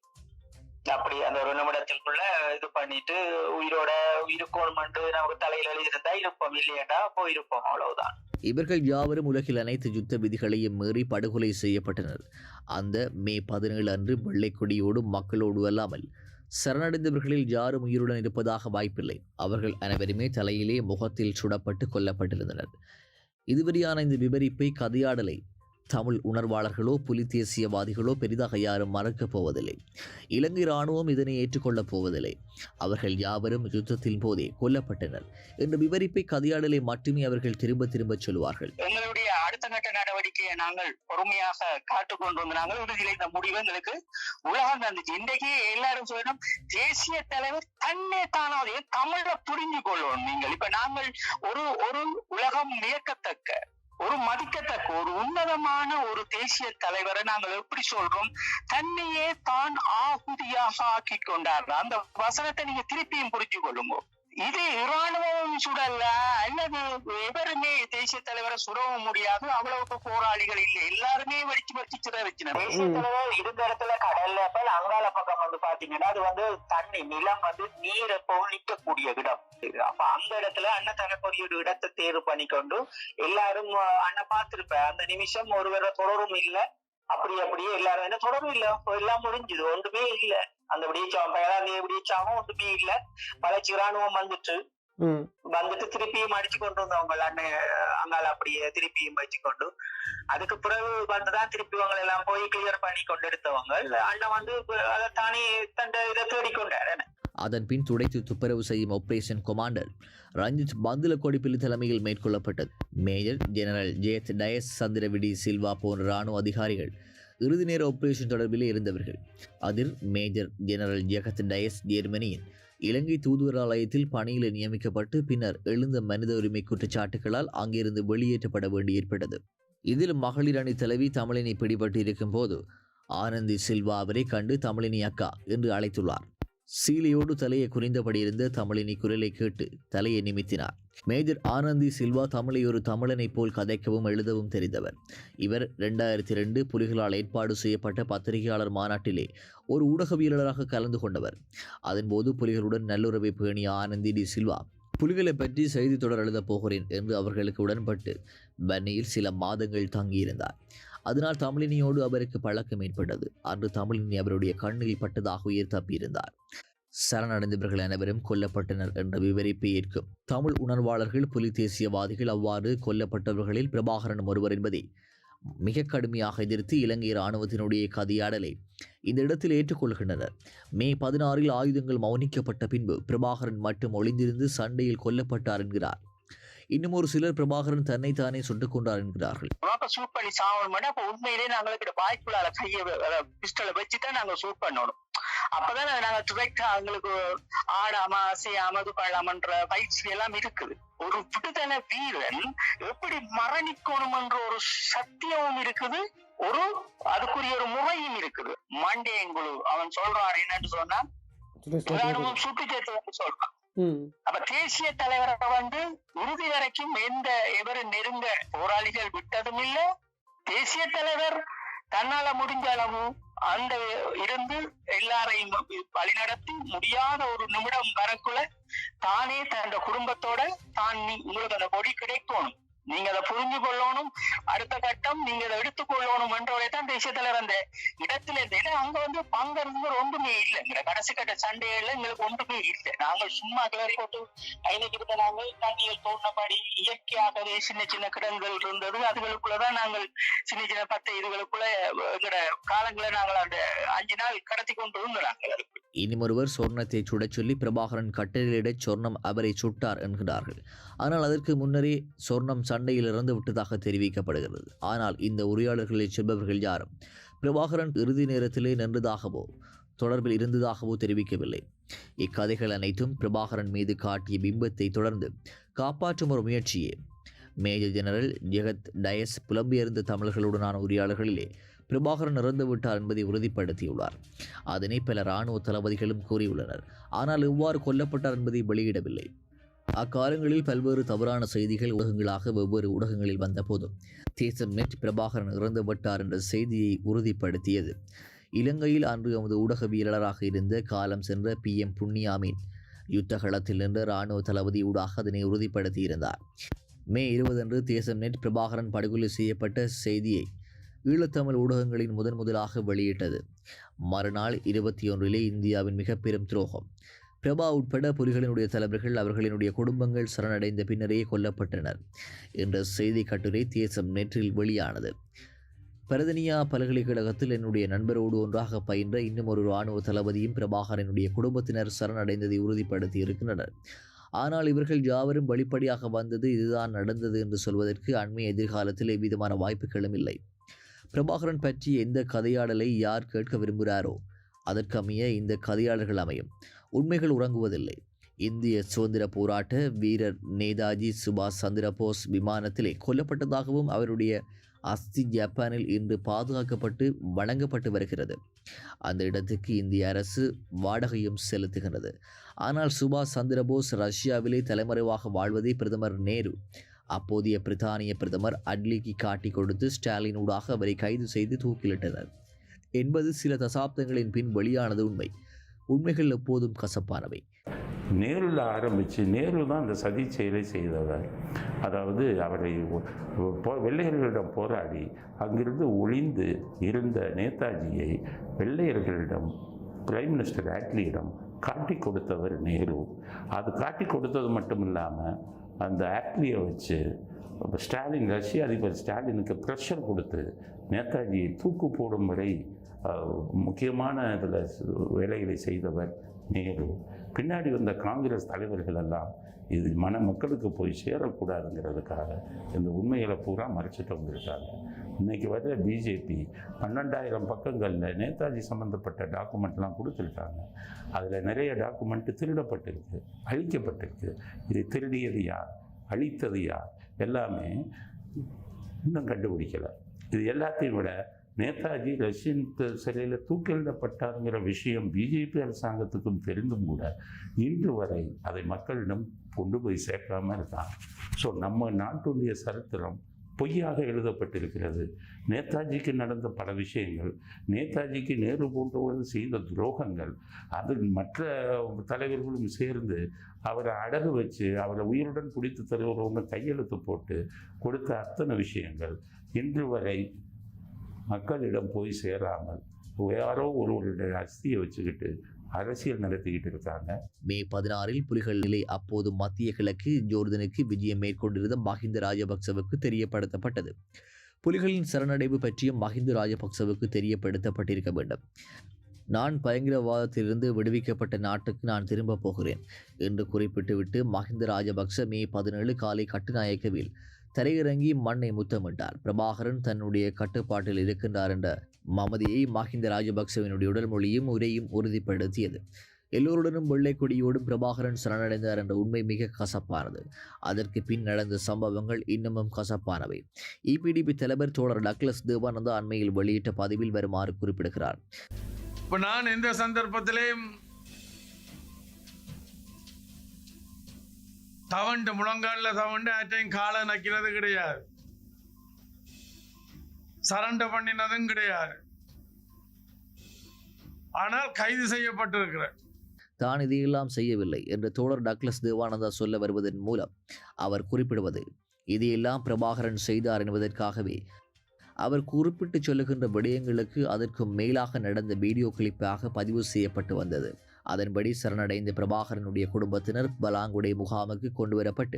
Speaker 5: அப்படி அந்த ஒரு நிமிடத்திற்குள்ள இது பண்ணிட்டு உயிரோட இருக்கோன்மெண்ட் நமக்கு தலையில எழுதியிருந்தா இருப்போம், இல்லையாண்டா போயிருப்போம், அவ்வளவுதான்.
Speaker 4: இவர்கள் யாவரும் உலகில் அனைத்து யுத்த விதிகளையும் மீறி படுகொலை செய்யப்பட்டனர். அந்த மே 17 அன்று வெள்ளை கொடியோடு மக்களோடு அல்லாமல் சரணடைந்தவர்களில் யாரும் உயிருடன் இருப்பதாக வாய்ப்பில்லை. அவர்கள் அனைவருமே தலையிலே முகத்தில் சுடப்பட்டு கொல்லப்பட்டிருந்தனர். இதுவரையான இந்த விவரிப்பை கதையாடலை தமிழ் உணர்வாளர்களோ புலி தேசியவாதிகளோ பெரிதாக யாரும் மறக்கப் போவதில்லை. இலங்கை இராணுவம் இதனை ஏற்றுக்கொள்ளப் போவதில்லை. அவர்கள் யாவரும் யுத்தத்தின் போதே கொல்லப்பட்டனர் என்ற விவரிப்பை கதையாடலை மட்டுமே அவர்கள் திரும்ப சொல்வார்கள்.
Speaker 5: எங்களுடைய அடுத்த கட்ட நடவடிக்கையை நாங்கள் பொறுமையாக காட்டுக்கொண்டு வந்து நாங்கள் இறுதியில் இந்த முடிவு எங்களுக்கு உலகம் தந்துச்சு. இன்றைக்கு எல்லாரும் சொல்லணும், தேசிய தலைவர் தன்னை தானாவது தமிழை புரிஞ்சு கொள்வோம். நீங்கள் இப்ப நாங்கள் ஒரு உலகம் வியக்கத்தக்க ஒரு மதிக்கத்தக்க ஒரு உன்னதமான ஒரு தேசிய தலைவரை நாங்கள் எப்படி சொல்றோம், தன்னையே தான் ஆகுதியாக ஆக்கி கொண்டார். அந்த வசனத்தை நீங்க திருப்பியும் புரிஞ்சு கொள்ளுங்க. இது இராணுவம் சுடல்ல, அல்லது எவருமே தேசிய தலைவரை சுடவும் முடியாது. அவ்வளவு போராளிகள் இல்லை, எல்லாருமே வடிச்சு சுட வச்சினார். தேசிய தலைவர் இருந்த இடத்துல கடல்ல அங்கால பக்கம் வந்து பாத்தீங்கன்னா அது வந்து தண்ணி நிலம் வந்து நீரை போல் நிற்கக்கூடிய இடம். அப்ப அந்த இடத்துல அண்ணன் தனக்குரிய ஒரு இடத்தை தேர்வு பண்ணிக்கொண்டு எல்லாரும் அண்ணன் பார்த்திருப்ப அந்த நிமிஷம் ஒருவரை தொடரும் இல்லை. அப்படியே எல்லாரும் என்ன தொடரும் இல்ல, எல்லாம் முடிஞ்சுது, ஒன்றுமே இல்ல. அந்த விடியச்சாவும் 17ஆம் தேதி விடியச்சாவும் ஒன்றுமே இல்ல. பழச்சி இராணுவம் வந்துட்டு திருப்பியும் அடிச்சு கொண்டு வந்தவங்க அண்ணன் அங்கால அப்படியே திருப்பியும் வச்சு கொண்டு அதுக்கு பிறகு வந்துதான் திருப்பி அவங்களை எல்லாம் போய் கிளியர் பண்ணி கொண்டு எடுத்தவங்க. அண்ணன் வந்து அதை தானே தன்னை இதை தேடிக்கொண்டார்.
Speaker 4: அதன் பின் துடைத்து துப்புரவு செய்யும் ஆபரேஷன் கமாண்டர் ரஞ்சித் பந்துலக்கொடிப்பில் தலைமையில் மேற்கொள்ளப்பட்டது. மேஜர் ஜெனரல் ஜேத் டயஸ் சந்திரவிடி சில்வா போன்ற இராணுவ அதிகாரிகள் இறுதி நேர ஆபரேஷன் தொடர்பில் இருந்தவர்கள். அதில் மேஜர் ஜெனரல் ஜெகத் டயஸ் ஜெர்மனியின் இலங்கை தூதுவராலயத்தில் பணியில் நியமிக்கப்பட்டு பின்னர் எழுந்த மனித உரிமை குற்றச்சாட்டுகளால் அங்கிருந்து வெளியேற்றப்பட வேண்டி ஏற்பட்டது. இதில் மகளிர் அணி தலைவி தமிழினி பிடிபட்டு இருக்கும் போது ஆனந்தி சில்வா அவரை கண்டு தமிழினி அக்கா என்று அழைத்துள்ளார். சீலையோடு தலையை குறிந்தபடி இருந்த தமிழினி குரலை கேட்டு தலையை நிமித்தினார். மேஜர் ஆனந்தி சில்வா தமிழை ஒரு தமிழனைப் போல் கதைக்கவும் எழுதவும் தெரிந்தவர். இவர் 2002 புலிகளால் ஏற்பாடு செய்யப்பட்ட பத்திரிகையாளர் மாநாட்டிலே ஒரு ஊடகவியலாளராக கலந்து கொண்டவர். அதன்போது புலிகளுடன் நல்லுறவை பேணிய ஆனந்தி டி சில்வா புலிகளை பற்றி செய்தி தொடர் எழுதப் போகிறேன் என்று அவர்களுக்கு உடன்பட்டு பன்னியில் சில மாதங்கள் தங்கியிருந்தார். அதனால் தமிழினியோடு அவருக்கு பழக்கம் ஏற்பட்டது. அன்று தமிழினி அவருடைய கண்ணில் பட்டதாக உயிர் தப்பியிருந்தார். சரணடைந்தவர்கள் அனைவரும் கொல்லப்பட்டனர் என்ற விவரிப்பை ஏற்கும் தமிழ் உணர்வாளர்கள், புலி தேசியவாதிகள் அவ்வாறு கொல்லப்பட்டவர்களில் பிரபாகரன் ஒருவர் என்பதை மிக கடுமையாக எதிர்த்து இலங்கை இராணுவத்தினுடைய கதையாடலை இந்த இடத்தில் ஏற்றுக்கொள்கின்றனர். மே 16 ஆயுதங்கள் மௌனிக்கப்பட்ட பின்பு பிரபாகரன் மட்டும் ஒளிந்திருந்து சண்டையில் கொல்லப்பட்டார் என்கிறார். இன்னும் ஒரு சிலர் பிரபாகரன் தன்னைத்தானே சுட்டுக் கொண்டார் என்கிறார்கள்.
Speaker 5: ஷூட் பண்ணி சாவணும். அப்ப உண்மையிலேயே நாங்களுக்கு வாய்ப்புள்ளால கையை பிஸ்டலை வச்சுதான் நாங்க ஷூட் பண்ணணும். அப்பதான் நாங்க டிரெக்டா அவங்களுக்கு ஆடாம அசையாம இது பண்ணலாமன்ற பயிற்சி எல்லாம் இருக்குது. ஒரு விடுதலை வீரன் எப்படி மரணிக்கணும் என்ற ஒரு சத்தியமும் இருக்குது, ஒரு அதுக்குரிய ஒரு முறையும் இருக்குது. மண்டேங்குழு அவன் சொல்றான் என்னன்னு சொன்னா சுட்டு சேர்த்து சொல்றான். அப்ப தேசிய தலைவரை இறுதி வரைக்கும் எவரு நெருங்க போராளிகள் விட்டதும் இல்ல. தேசிய தலைவர் தன்னால முடிஞ்ச அளவு அந்த இருந்து எல்லாரையும் வழிநடத்தி முடியாத ஒரு நிமிடம் வரக்குள்ள தானே தன் குடும்பத்தோட தான் உங்களுக்கு அந்த கொடி கிடைக்கணும், நீங்க அதை புரிஞ்சு கொள்ளணும், அடுத்த கட்டம் நீங்க அதை எடுத்துக்கொள்ளணும் என்றதான் தேசிய தலைவர் அந்த இடத்துல இருந்து. அங்க பங்கு ஒன்றுமே இல்லை. கடைசி கட்ட சண்டைகள்ல எங்களுக்கு ஒன்றுமே இல்லை. நாங்கள் சும்மா கிளறி போட்டு ஐநூறு நாங்கள் தண்ணியில் தோண்டினபடி இயற்கையாகவே சின்ன சின்ன கிடங்குகள் இருந்தது. அதுகளுக்குள்ளதான் நாங்கள் சின்ன சின்ன 10 இதுகளுக்குள்ள எங்களோட காலங்களை நாங்கள் அந்த 5 நாள் கடத்தி கொண்டு இருந்தாங்க.
Speaker 4: இனி ஒருவர் சொர்ணத்தை சுடச் சொல்லி பிரபாகரன் கட்டளையிட சொர்ணம் அவரை சுட்டார் என்கிறார்கள். ஆனால் அதற்கு முன்னரே சொர்ணம் சண்டையில் இறந்து விட்டதாக தெரிவிக்கப்படுகிறது. ஆனால் இந்த உரையாளர்களில் செல்பவர்கள் யாரும் பிரபாகரன் இறுதி நேரத்திலே நின்றதாகவோ தொடர்பில் இருந்ததாகவோ தெரிவிக்கவில்லை. இக்கதைகள் அனைத்தும் பிரபாகரன் மீது காட்டிய பிம்பத்தை தொடர்ந்து காப்பாற்றும் ஒரு முயற்சியே. மேஜர் ஜெனரல் ஜெகத் டயஸ் புலம்பெயர்ந்த தமிழர்களுடனான உரையாளர்களிலே பிரபாகரன் இறந்து விட்டார் என்பதை உறுதிப்படுத்தியுள்ளார். அதனை பல இராணுவ தளபதிகளும் கூறியுள்ளனர். ஆனால் எவ்வாறு கொல்லப்பட்டார் என்பதை வெளியிடவில்லை. அக்காலங்களில் பல்வேறு தவறான செய்திகள் ஊடகங்களாக வெவ்வேறு ஊடகங்களில் வந்தபோதும் தேசம் நெட் பிரபாகரன் இறந்து விட்டார் என்ற செய்தியை உறுதிப்படுத்தியது. இலங்கையில் அன்று எமது ஊடகவியலாளராக இருந்த காலம் சென்ற PM புண்ணியாமீன் யுத்தகளத்தில் நின்ற இராணுவ தளபதி ஊடாக அதனை உறுதிப்படுத்தியிருந்தார். மே 20 அன்று தேசம் நெட் பிரபாகரன் படுகொலை செய்யப்பட்ட செய்தியை ஈழத்தமிழ் ஊடகங்களின் முதலாக வெளியிட்டது. மறுநாள் 21 இந்தியாவின் மிக பெரும் துரோகம். பிரபா உட்பட புலிகளினுடைய தலைவர்கள் அவர்களினுடைய குடும்பங்கள் சரணடைந்த பின்னரே கொல்லப்பட்டனர் என்ற செய்தி கட்டுரை தேசம் நெற்றில் வெளியானது. பிரதனியா பல்கலைக்கழகத்தில் என்னுடைய நண்பரோடு ஒன்றாக பயின்ற இன்னும் ஒரு இராணுவ தளபதியும் பிரபாகரனுடைய குடும்பத்தினர் சரணடைந்ததை உறுதிப்படுத்தி இருக்கின்றனர். ஆனால் இவர்கள் யாவரும் வெளிப்படையாக வந்தது இதுதான் நடந்தது என்று சொல்வதற்கு அண்மை எதிர்காலத்தில் எவ்விதமான வாய்ப்புகளும் இல்லை. பிரபாகரன் பற்றி எந்த கதையாடலை யார் கேட்க விரும்புகிறாரோ அதற்கமைய இந்த கதையாளர்கள் அமையும். உண்மைகள் உறங்குவதில்லை. இந்திய சுதந்திர போராட்ட வீரர் நேதாஜி சுபாஷ் சந்திரபோஸ் விமானத்திலே கொல்லப்பட்டதாகவும் அவருடைய அஸ்தி ஜப்பானில் இன்று பாதுகாக்கப்பட்டு வழங்கப்பட்டு வருகிறது. அந்த இடத்துக்கு இந்திய அரசு வாடகையும் செலுத்துகிறது. ஆனால் சுபாஷ் சந்திரபோஸ் ரஷ்யாவிலே தலைமறைவாக வாழ்வதை பிரதமர் நேரு அப்போதைய பிரித்தானிய பிரதமர் அட்லிக்கு காட்டி கொடுத்து ஸ்டாலின் ஊடாக அவரை கைது செய்து தூக்கிலிட்டனர் என்பது சில தசாப்தங்களின் பின் வெளியானது உண்மை. உண்மைகள் எப்போதும் கசப்பானவை.
Speaker 6: நேருல ஆரம்பித்து நேரு தான் அந்த சதி செயலை செய்தவர். அதாவது அவரை வெள்ளையர்களிடம் போராடி அங்கிருந்து ஒளிந்து இருந்த நேதாஜியை வெள்ளையர்களிடம் பிரைம் மினிஸ்டர் ஆட்லியிடம் காட்டி கொடுத்தவர் நேரு. அது காட்டி கொடுத்தது மட்டும் இல்லாமல் அந்த ஆட்லியை வச்சு ஸ்டாலின் ரஷ்ய அதிபர் ஸ்டாலினுக்கு ப்ரெஷர் கொடுத்து நேதாஜியை தூக்கு போடும் வரை முக்கியமான இதில் வேலைகளை செய்தவர் நேரு. பின்னாடி வந்த காங்கிரஸ் தலைவர்கள் எல்லாம் இது மக்களுக்கு போய் சேரக்கூடாதுங்கிறதுக்காக இந்த உண்மைகளை பூரா மறைச்சிட்டு வந்திருக்காங்க. இன்றைக்கி வர பிஜேபி 12,000 பக்கங்களில் நேதாஜி சம்மந்தப்பட்ட டாக்குமெண்ட்லாம் கொடுத்துருக்காங்க. அதில் நிறைய டாக்குமெண்ட் திருடப்பட்டிருக்கு, அழிக்கப்பட்டிருக்கு. இது திருடியது யார், அழித்தது யார் எல்லாமே இன்னும் கண்டுபிடிக்கலை. இது எல்லாத்தையும் விட நேதாஜி ரஷ்யன் சிறையில் தூக்கிலிடப்பட்டாருங்கிற விஷயம் பிஜேபி அரசாங்கத்துக்கும் தெரிந்தும் கூட இன்று வரை அதை மக்களிடம் கொண்டு போய் சேர்க்காம இருக்காங்க. ஸோ நம்ம நாட்டுடைய சரித்திரம் பொய்யாக எழுதப்பட்டிருக்கிறது. நேதாஜிக்கு நடந்த பல விஷயங்கள், நேதாஜிக்கு நேரு போன்றவர்கள் செய்த துரோகங்கள், அது மற்ற தலைவர்களும் சேர்ந்து அவரை அடகு வச்சு அவரை உயிருடன் பிடித்து தருவவங்க கையெழுத்து போட்டு கொடுத்த அத்தனை விஷயங்கள் இன்று வரை மக்களிடம் போய் சேராமல் யாரோ ஒருவருடைய அஸ்தியை வச்சுக்கிட்டு அரசியல் நடத்திக்கிட்டு இருக்காங்க.
Speaker 4: மே 16 புலிகள் நிலை அப்போது மத்திய கிழக்கு ஜோர்தனுக்கு விஜயம் மேற்கொண்டிருந்த மஹிந்த ராஜபக்சவுக்கு தெரியப்படுத்தப்பட்டது. புலிகளின் சரணடைவு பற்றியும் மஹிந்த ராஜபக்சவுக்கு தெரியப்படுத்தப்பட்டிருக்க வேண்டும். நான் பயங்கரவாதத்திலிருந்து விடுவிக்கப்பட்ட நாட்டுக்கு நான் திரும்ப போகிறேன் என்று குறிப்பிட்டுவிட்டு மஹிந்த ராஜபக்ச மே 17 காலை கட்டுநாயக்கவில் தரையிறங்கி மண்ணை முத்தமிட்டார். பிரபாகரன் தன்னுடைய கட்டுப்பாட்டில் இருக்கின்றார் என்ற மமதியை மஹிந்த ராஜபக்சவினுடைய உடல் மொழியும் உரையும் உறுதிப்படுத்தியது. எல்லோருடனும் வெள்ளை கொடியோடும் பிரபாகரன் சரணடைந்தார் என்ற உண்மை மிக கசப்பானது. அதற்கு பின் நடந்த சம்பவங்கள் இன்னமும் கசப்பானவை. இபிடிபி தலைவர் தோழர் டக்ளஸ் தேவானந்தா அண்மையில் வெளியிட்ட பதிவில் வருமாறு குறிப்பிடுகிறார்.
Speaker 1: இப்ப நான் எந்த சந்தர்ப்பத்திலேயும் தவண்டு முழங்கால தவண்டு ஆற்றையும் காலை நக்கிறது கிடையாது, சரண்டர் பண்ணினதும் கிடையாது. ஆனால் கைது செய்யப்பட்டிருக்கிறேன்.
Speaker 4: தான் இதையெல்லாம் செய்யவில்லை என்று தோழர் டக்ளஸ் தேவானந்தா சொல்ல வருவதன் மூலம் அவர் குறிப்பிடுவது இதையெல்லாம் பிரபாகரன் செய்தார் என்பதற்காகவே. அவர் குறிப்பிட்டு சொல்லுகின்ற விடயங்களுக்கு அதற்கும் மேலாக நடந்த வீடியோ கிளிப்பாக பதிவு செய்யப்பட்டு வந்தது. அதன்படி சரணடைந்த பிரபாகரனுடைய குடும்பத்தினர் பலாங்குடை முகாமுக்கு கொண்டு வரப்பட்டு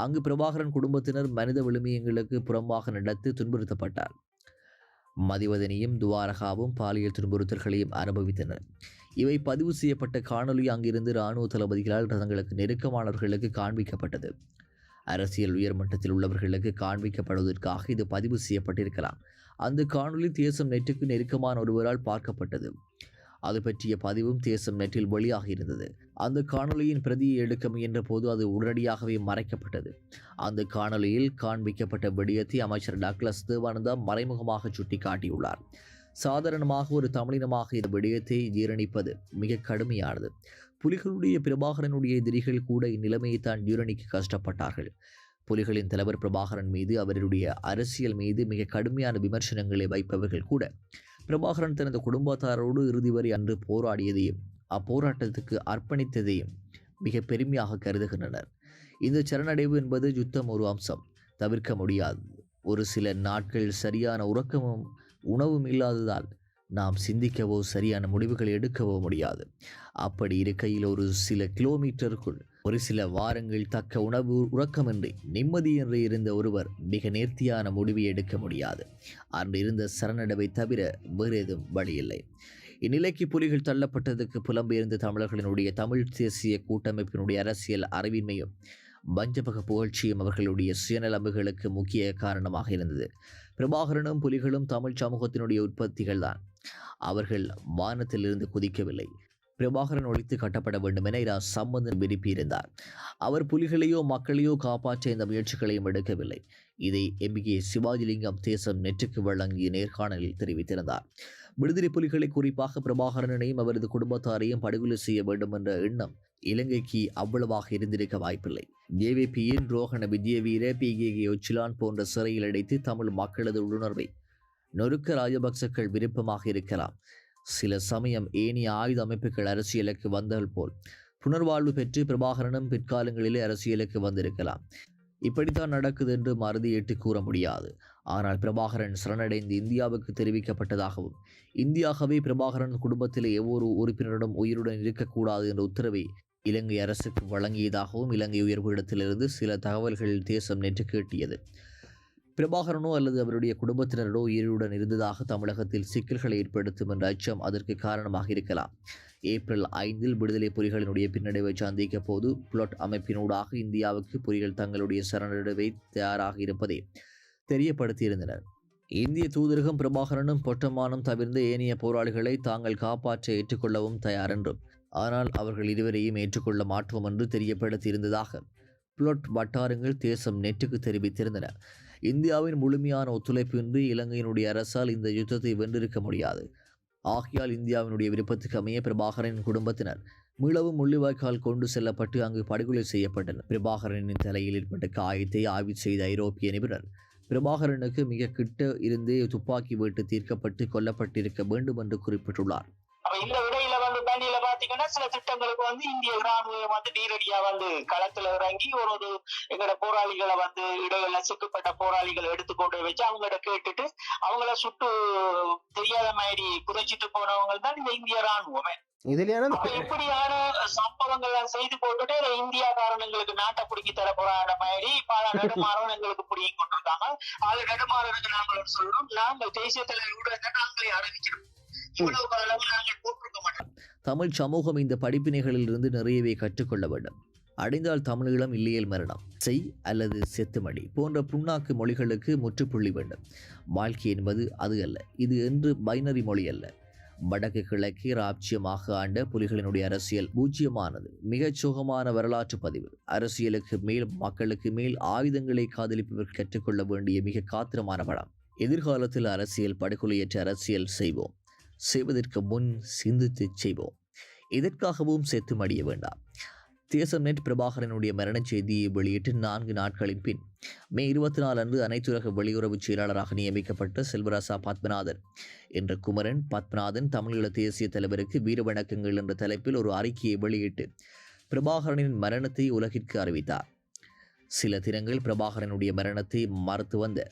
Speaker 4: அங்கு பிரபாகரன் குடும்பத்தினர் மனித விழுமியங்களுக்கு புறம்பாக நடத்தி துன்புறுத்தப்பட்டார். மதிவதனியும் துவாரகாவும் பாலியல் துன்புறுத்தல்களையும் அனுபவித்தனர். இவை பதிவு செய்யப்பட்ட காணொலி அங்கிருந்து இராணுவ தளபதிகளால் தங்களுக்கு நெருக்கமானவர்களுக்கு காண்பிக்கப்பட்டது. அரசியல் உயர்மட்டத்தில் உள்ளவர்களுக்கு காண்பிக்கப்படுவதற்காக இது பதிவு செய்யப்பட்டிருக்கலாம். அந்த காணொலி தேசம் நெட்டுக்கு நெருக்கமான ஒருவரால் பார்க்கப்பட்டது. அது பற்றிய பதிவும் தேசம் நெட்டில் வெளியாக இருந்தது. அந்த காணொலியின் பிரதியை எடுக்க முயன்ற போது அது உடனடியாகவே மறைக்கப்பட்டது. அந்த காணொலியில் காண்பிக்கப்பட்ட விடயத்தை அமைச்சர் டக்ளஸ் தேவானந்தா மறைமுகமாக சுட்டிக்காட்டியுள்ளார். சாதாரணமாக ஒரு தமிழினமாக இந்த விடயத்தை ஜீரணிப்பது மிக கடுமையானது. புலிகளுடைய பிரபாகரனுடைய எதிரிகள் கூட இந்நிலைமையைத்தான் ஜீரணிக்க கஷ்டப்பட்டார்கள். புலிகளின் தலைவர் பிரபாகரன் மீது அவருடைய அரசியல் மீது மிக கடுமையான விமர்சனங்களை வைப்பவர்கள் கூட பிரபாகரன் தனது குடும்பத்தாரோடு இறுதி வரை அன்று போராடியதையும் அப்போராட்டத்துக்கு அர்ப்பணித்ததையும் மிக பெருமையாக கருதுகின்றனர். இந்த சரணடைவு என்பது யுத்தம் ஒரு அம்சம், தவிர்க்க முடியாது. ஒரு சில நாட்கள் சரியான உறக்கமும் உணவும் இல்லாததால் நாம் சிந்திக்கவோ சரியான முடிவுகளை எடுக்கவோ முடியாது. அப்படி இருக்கையில் ஒரு சில கிலோமீட்டருக்குள் ஒரு சில வாரங்கள் தக்க உணவு உறக்கமின்றி நிம்மதியின்றி இருந்த ஒருவர் மிக நேர்த்தியான முடிவை எடுக்க முடியாது. அன்று இருந்த சரணடைவை தவிர வேறு எதுவும் வழியில்லை. இந்நிலைக்கு புலிகள் தள்ளப்பட்டதுக்கு புலம்பெயர்ந்த தமிழர்களினுடைய தமிழ் தேசிய கூட்டமைப்பினுடைய அரசியல் அறிவின்மையும் பஞ்சபக புகழ்ச்சியும் அவர்களுடைய சுயநலம்புகளுக்கு முக்கிய காரணமாக இருந்தது. பிரபாகரனும் புலிகளும் தமிழ் சமூகத்தினுடைய உற்பத்திகள் தான். அவர்கள் வானத்திலிருந்து குதிக்கவில்லை. பிரபாகரன் ஒழித்து கட்டப்பட வேண்டும் என இரா சம்பந்தன் விரும்பியிருந்தார். அவர் புலிகளையோ மக்களையோ காப்பாற்ற இந்த முயற்சிகளையும் எடுக்கவில்லை. இதை எம்பிகே சிவாஜிலிங்கம் தேசம் நெற்றுக்கு வழங்கிய நேர்காணலில் தெரிவித்திருந்தார். விடுதலை புலிகளை குறிப்பாக பிரபாகரனையும் அவரது குடும்பத்தாரையும் படுகொலை செய்ய வேண்டும் என்ற எண்ணம் இலங்கைக்கு அவ்வளவாக இருந்திருக்க வாய்ப்பில்லை. ஜேவிபியின் ரோஹண விஜயவீர பிகேகே ஒச்சிலான் போன்ற சிறையில் அடைத்து தமிழ் மக்களது உள்ளுணர்வை நொறுக்க ராஜபக்சக்கள் விருப்பமாக இருக்கலாம். சில சமயம் ஏனைய ஆயுத அமைப்புகள் அரசியலுக்கு வந்தால் போல் புனர்வாழ்வு பெற்று பிரபாகரனும் பிற்காலங்களிலே அரசியலுக்கு வந்திருக்கலாம். இப்படித்தான் நடக்குது என்று மறுதியிட்டு கூற முடியாது. ஆனால் பிரபாகரன் சரணடைந்து இந்தியாவுக்கு தெரிவிக்கப்பட்டதாகவும் இந்தியாகவே பிரபாகரன் குடும்பத்திலே ஒவ்வொரு உறுப்பினரிடம் உயிருடன் இருக்கக்கூடாது என்ற உத்தரவை இலங்கை அரசுக்கு வழங்கியதாகவும் இலங்கை உயர்வுடத்திலிருந்து சில தகவல்கள் தேசம் நேற்று கேட்டியது. பிரபாகரனோ அல்லது அவருடைய குடும்பத்தினரோ உயிருடன் இருந்ததாக தமிழகத்தில் சிக்கல்களை ஏற்படுத்தும் என்ற அச்சம் அதற்கு காரணமாக இருக்கலாம். ஏப்ரல் 5 விடுதலை புலிகளினுடைய பின்னடைவை சந்திக்க போது புளொட் அமைப்பினூடாக இந்தியாவுக்கு புலிகள் தங்களுடைய சரணடைவை தயாராக இருப்பதை தெரியப்படுத்தியிருந்தனர். இந்திய தூதரகம் பிரபாகரனும் பொட்டமானும் தவிர்ந்த ஏனைய போராளிகளை தாங்கள் காப்பாற்ற ஏற்றுக்கொள்ளவும் தயார் என்றும், ஆனால் அவர்கள் இருவரையும் ஏற்றுக்கொள்ள மாட்டோம் என்று தெரியப்படுத்தியிருந்ததாக புளொட் வட்டாரங்கள் தேசம் நெட்டுக்கு தெரிவித்திருந்தன. இந்தியாவின் முழுமையான ஒத்துழைப்பு இன்றி இலங்கையினுடைய அரசால் இந்த யுத்தத்தை வென்றிருக்க முடியாது. ஆகையால் இந்தியாவினுடைய விருப்பத்துக்கு அமைய பிரபாகரனின் குடும்பத்தினர் மீளவும் முள்ளிவாய்க்கால் கொண்டு செல்லப்பட்டு அங்கு படுகொலை செய்யப்பட்டனர். பிரபாகரனின் தலையில் ஏற்பட்ட காயத்தை ஆய்வு செய்த ஐரோப்பிய நிபுணர் பிரபாகரனுக்கு மிக கிட்ட இருந்தே துப்பாக்கி வெட்டு தீர்க்கப்பட்டு கொல்லப்பட்டிருக்க வேண்டும் என்று குறிப்பிட்டுள்ளார்.
Speaker 5: இந்த இடையில தண்ணியில பாத்தீங்கன்னா சில திட்டங்களுக்கு இந்திய ராணுவம் நேரடியா களத்துல இறங்கி ஒரு எங்களோட போராளிகளை இடையில சிக்கப்பட்ட போராளிகளை எடுத்துக்கொண்டு வச்சு அவங்கள கேட்டுட்டு அவங்கள சுட்டு தெரியாத மாதிரி புதைச்சிட்டு போனவங்க தான் இந்த இந்திய ராணுவமே. இப்படியான சம்பவங்கள் செய்து போட்டுட்டு இந்தியா காரணங்களுக்கு நாட்டை பிடிக்கி தர போறாங்க மாதிரி பல நெடுமாறன் எங்களுக்கு பிடிங்கி கொண்டிருக்காங்க. அது நெடுமாறனுக்கு நாங்கள் சொல்றோம், நாங்கள் தேசிய தலைவரோட நாங்களே அறிவிச்சிடும். இவ்வளவு காலம் நாங்கள் போட்டிருக்க மாட்டோம்.
Speaker 4: தமிழ் சமூகம் இந்த படிப்பினைகளில் இருந்து நிறையவே கற்றுக்கொள்ள வேண்டும். அடைந்தால் தமிழீழம், இல்லையேல் மரணம், செய் அல்லது செத்துமடி போன்ற புண்ணாக்கு மொழிகளுக்கு முற்றுப்புள்ளி வேண்டும். வாழ்க்கை என்பது அது அல்ல, இது என்று பைனரி மொழி அல்ல. வடக்கு கிழக்கு ராஜ்யமாக ஆண்ட புலிகளினுடைய அரசியல் பூஜ்யமானது. மிகச் சோகமான வரலாற்று பதிவு. அரசியலுக்கு மேல், மக்களுக்கு மேல் ஆயுதங்களை காதலிப்பவர் கற்றுக்கொள்ள வேண்டிய மிக காத்திரமான படம். எதிர்காலத்தில் அரசியல் படுகொலையற்ற அரசியல் செய்வோம். செய்வதற்கு முன் சிந்தித்து செய்வோம். இதற்காகவும் செத்து மடிய வேண்டாம். தேசம் நெட் பிரபாகரனுடைய மரண செய்தியை வெளியிட்டு 4 நாட்களின் பின் மே 24 அன்று அனைத்துலக வெளியுறவு செயலாளராக நியமிக்கப்பட்ட செல்வராசா பத்மநாதன் என்ற குமரன் பத்மநாதன் தமிழீழ தேசிய தலைவருக்கு வீரவணக்கங்கள் என்ற தலைப்பில் ஒரு அறிக்கையை வெளியிட்டு பிரபாகரனின் மரணத்தை உலகிற்கு அறிவித்தார். சில தினங்கள் பிரபாகரனுடைய மரணத்தை மறுத்து வந்த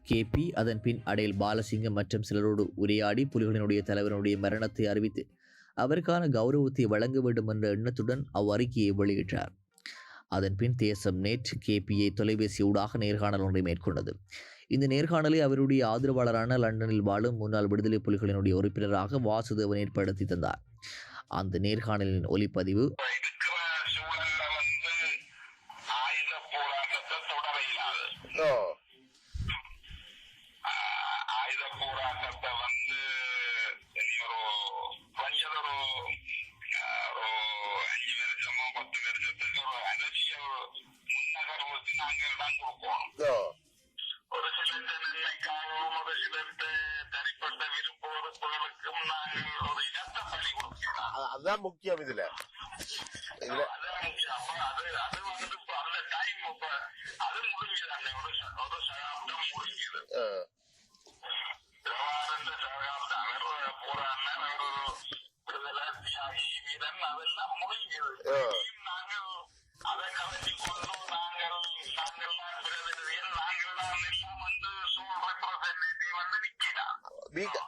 Speaker 4: KP அதன் பின் அடையல் பாலசிங்கம் மற்றும் சிலரோடு உரையாடி புலிகளினுடைய தலைவனுடைய மரணத்தை அறிவித்து அவருக்கான கௌரவத்தை வழங்க வேண்டும் என்ற எண்ணத்துடன் அவ்வறிக்கையை வெளியிட்டார். அதன் பின் தேசம் நேட் KPயை தொலைபேசி ஊடாக நேர்காணல் ஒன்றை மேற்கொண்டது. இந்த நேர்காணலை அவருடைய ஆதரவாளரான லண்டனில் வாழும் முன்னாள் விடுதலை புலிகளினுடைய உறுப்பினராக வாசுதேவன் ஏற்படுத்தி தந்தார். அந்த நேர்காணலின் ஒலிப்பதிவு
Speaker 7: அதுதான் முக்கியம். இதுல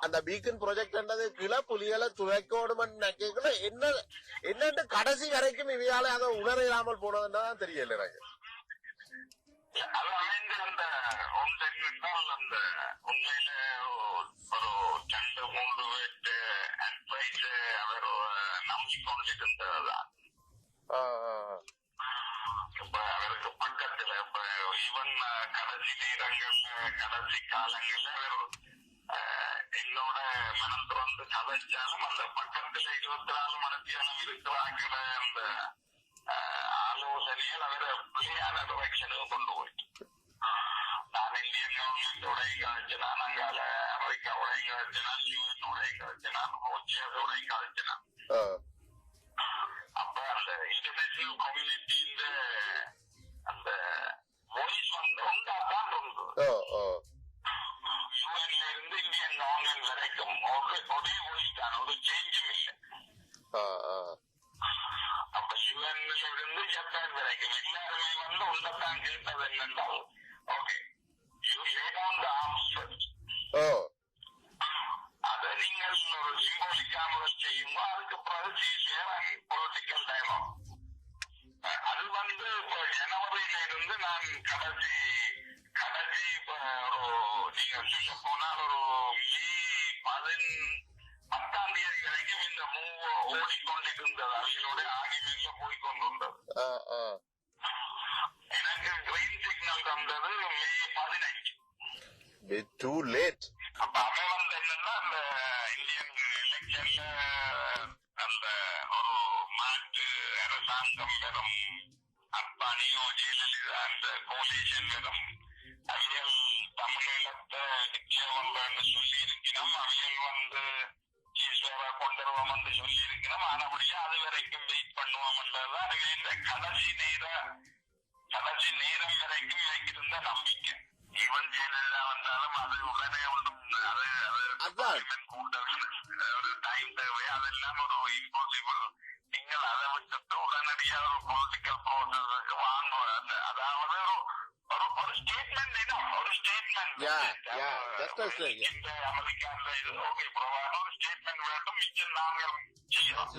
Speaker 7: அந்த பீக்கன் ப்ராஜெக்ட் கிள புலிகளை துளைக்கோடும் என்ன கடைசி வரைக்கும் இவையால அதை உணர இல்லாமல் போனதுதான் தெரியல எனக்கு. அவருக்கு பக்கத்துல ஈவன் கடைசி நேரங்கள்ல கடைசி காலங்கள்ல என்னோட மனம் திறந்து கதைச்சாலும் அந்த பக்கத்துல 24 மணித்தியாலம் இருக்கிறாங்கிற அந்த ஆலோசனையில் அவரை பிள்ளையான டிரெக்ஷனுக்கு கொண்டு போயிட்டு நான் இந்தியன் கவர்மெண்ட் உடைய கழிச்சனா, அங்கால அமெரிக்கா உடைய கழிச்சனா, யூஎன் உடைய கழிச்சனா, ரஷ்யாவோட உடைய கழிச்சனா. அப்ப அந்த இன்டர்நேஷனல் கம்யூனிட்டி அந்த வாய்ஸ் உண்டாதான் இருந்தது. யூஎன்ல இருந்து இந்தியன் கவர்மெண்ட் வரைக்கும் ஒரே வாய்ஸ் தான், ஒரு சேஞ்சும் இல்லை. அப்ப யூஎன்ல இருந்து ஜப்பான் வரைக்கும் எல்லாருமே உண்டத்தான் கேட்டது என்னென்றால், okay you lay down the arms first. அதை நீங்கள் ஒரு சிம்பாலிக்கா முதல் செய்யுங்க, அதுக்கு பிறகு பொலிட்டிக்கல் டயலாக். அது இப்போ ஜனவரியில இருந்து நான் கடைசி இப்போ நீங்க சொல்ல போனால் ஒரு மே 10ஆம் தேதி வரைக்கும் இந்த மூவ் ஓடிக்கொண்டிருந்தது. அவைகளோட ஆகியமையில போய்கொண்டிருந்தது. எனக்கு கிரீன் சிக்னல் தந்தது மே 15.
Speaker 8: Too late.
Speaker 7: அப்ப அவன் என்னன்னா அந்த இந்தியன் எலெக்ஷன்ல அந்த ஒரு மாற்று அரசாங்கம் வெறும் அத்வானியோ ஜெயலலிதா அந்த கோலிஷன் வெறும் அவியல் தமிழீழத்தை டிக்ளேர் பண்றேன்னு சொல்லி இருக்கணும். அவையில் ஈஸ்வரா கொண்டுருவோம் என்று சொல்லி இருக்கணும். ஆனபடியா அது வரைக்கும் வெயிட் பண்ணுவோம்ன்றதுதான் இந்த கடைசி நேரம் வரைக்கும் வைக்கிருந்த நம்பிக்கை. ஈவன் ஜெயலலிதா வந்தாலும் அது உடனே ஒன்றும் ஒரு டைம் தேவை, அதெல்லாம் ஒரு இம்பாசிபிள். நீங்கள் அதை விட்டுட்டு உடனடியாக ஒரு பொலிட்டிக்கல் ப்ரோசஸுக்கு வாங்குவாங்க. அதாவது ஒரு ஸ்டேட்மெண்ட் ஒரு ஸ்டேட்மெண்ட் அமெரிக்காவில் இது ஓகே பிரபான ஒரு ஸ்டேட்மெண்ட் வேண்டும். மிச்சம் நாங்கள் செய்யணும்.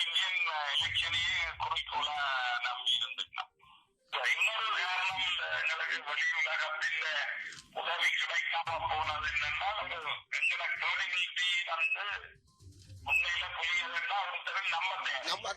Speaker 7: இந்தியன் எலெக்ஷனையே குறிக்கோளா நம்பி இருந்துக்கலாம். இன்னொரு காரணம் எங்களுக்கு வெளியுலகத்தின் உதவி கிடைக்காம போனது என்னன்னா, எங்களை கிரெடிபிலிட்டி உண்மையில புரியதுன்னா ஒருத்தர் நம்ப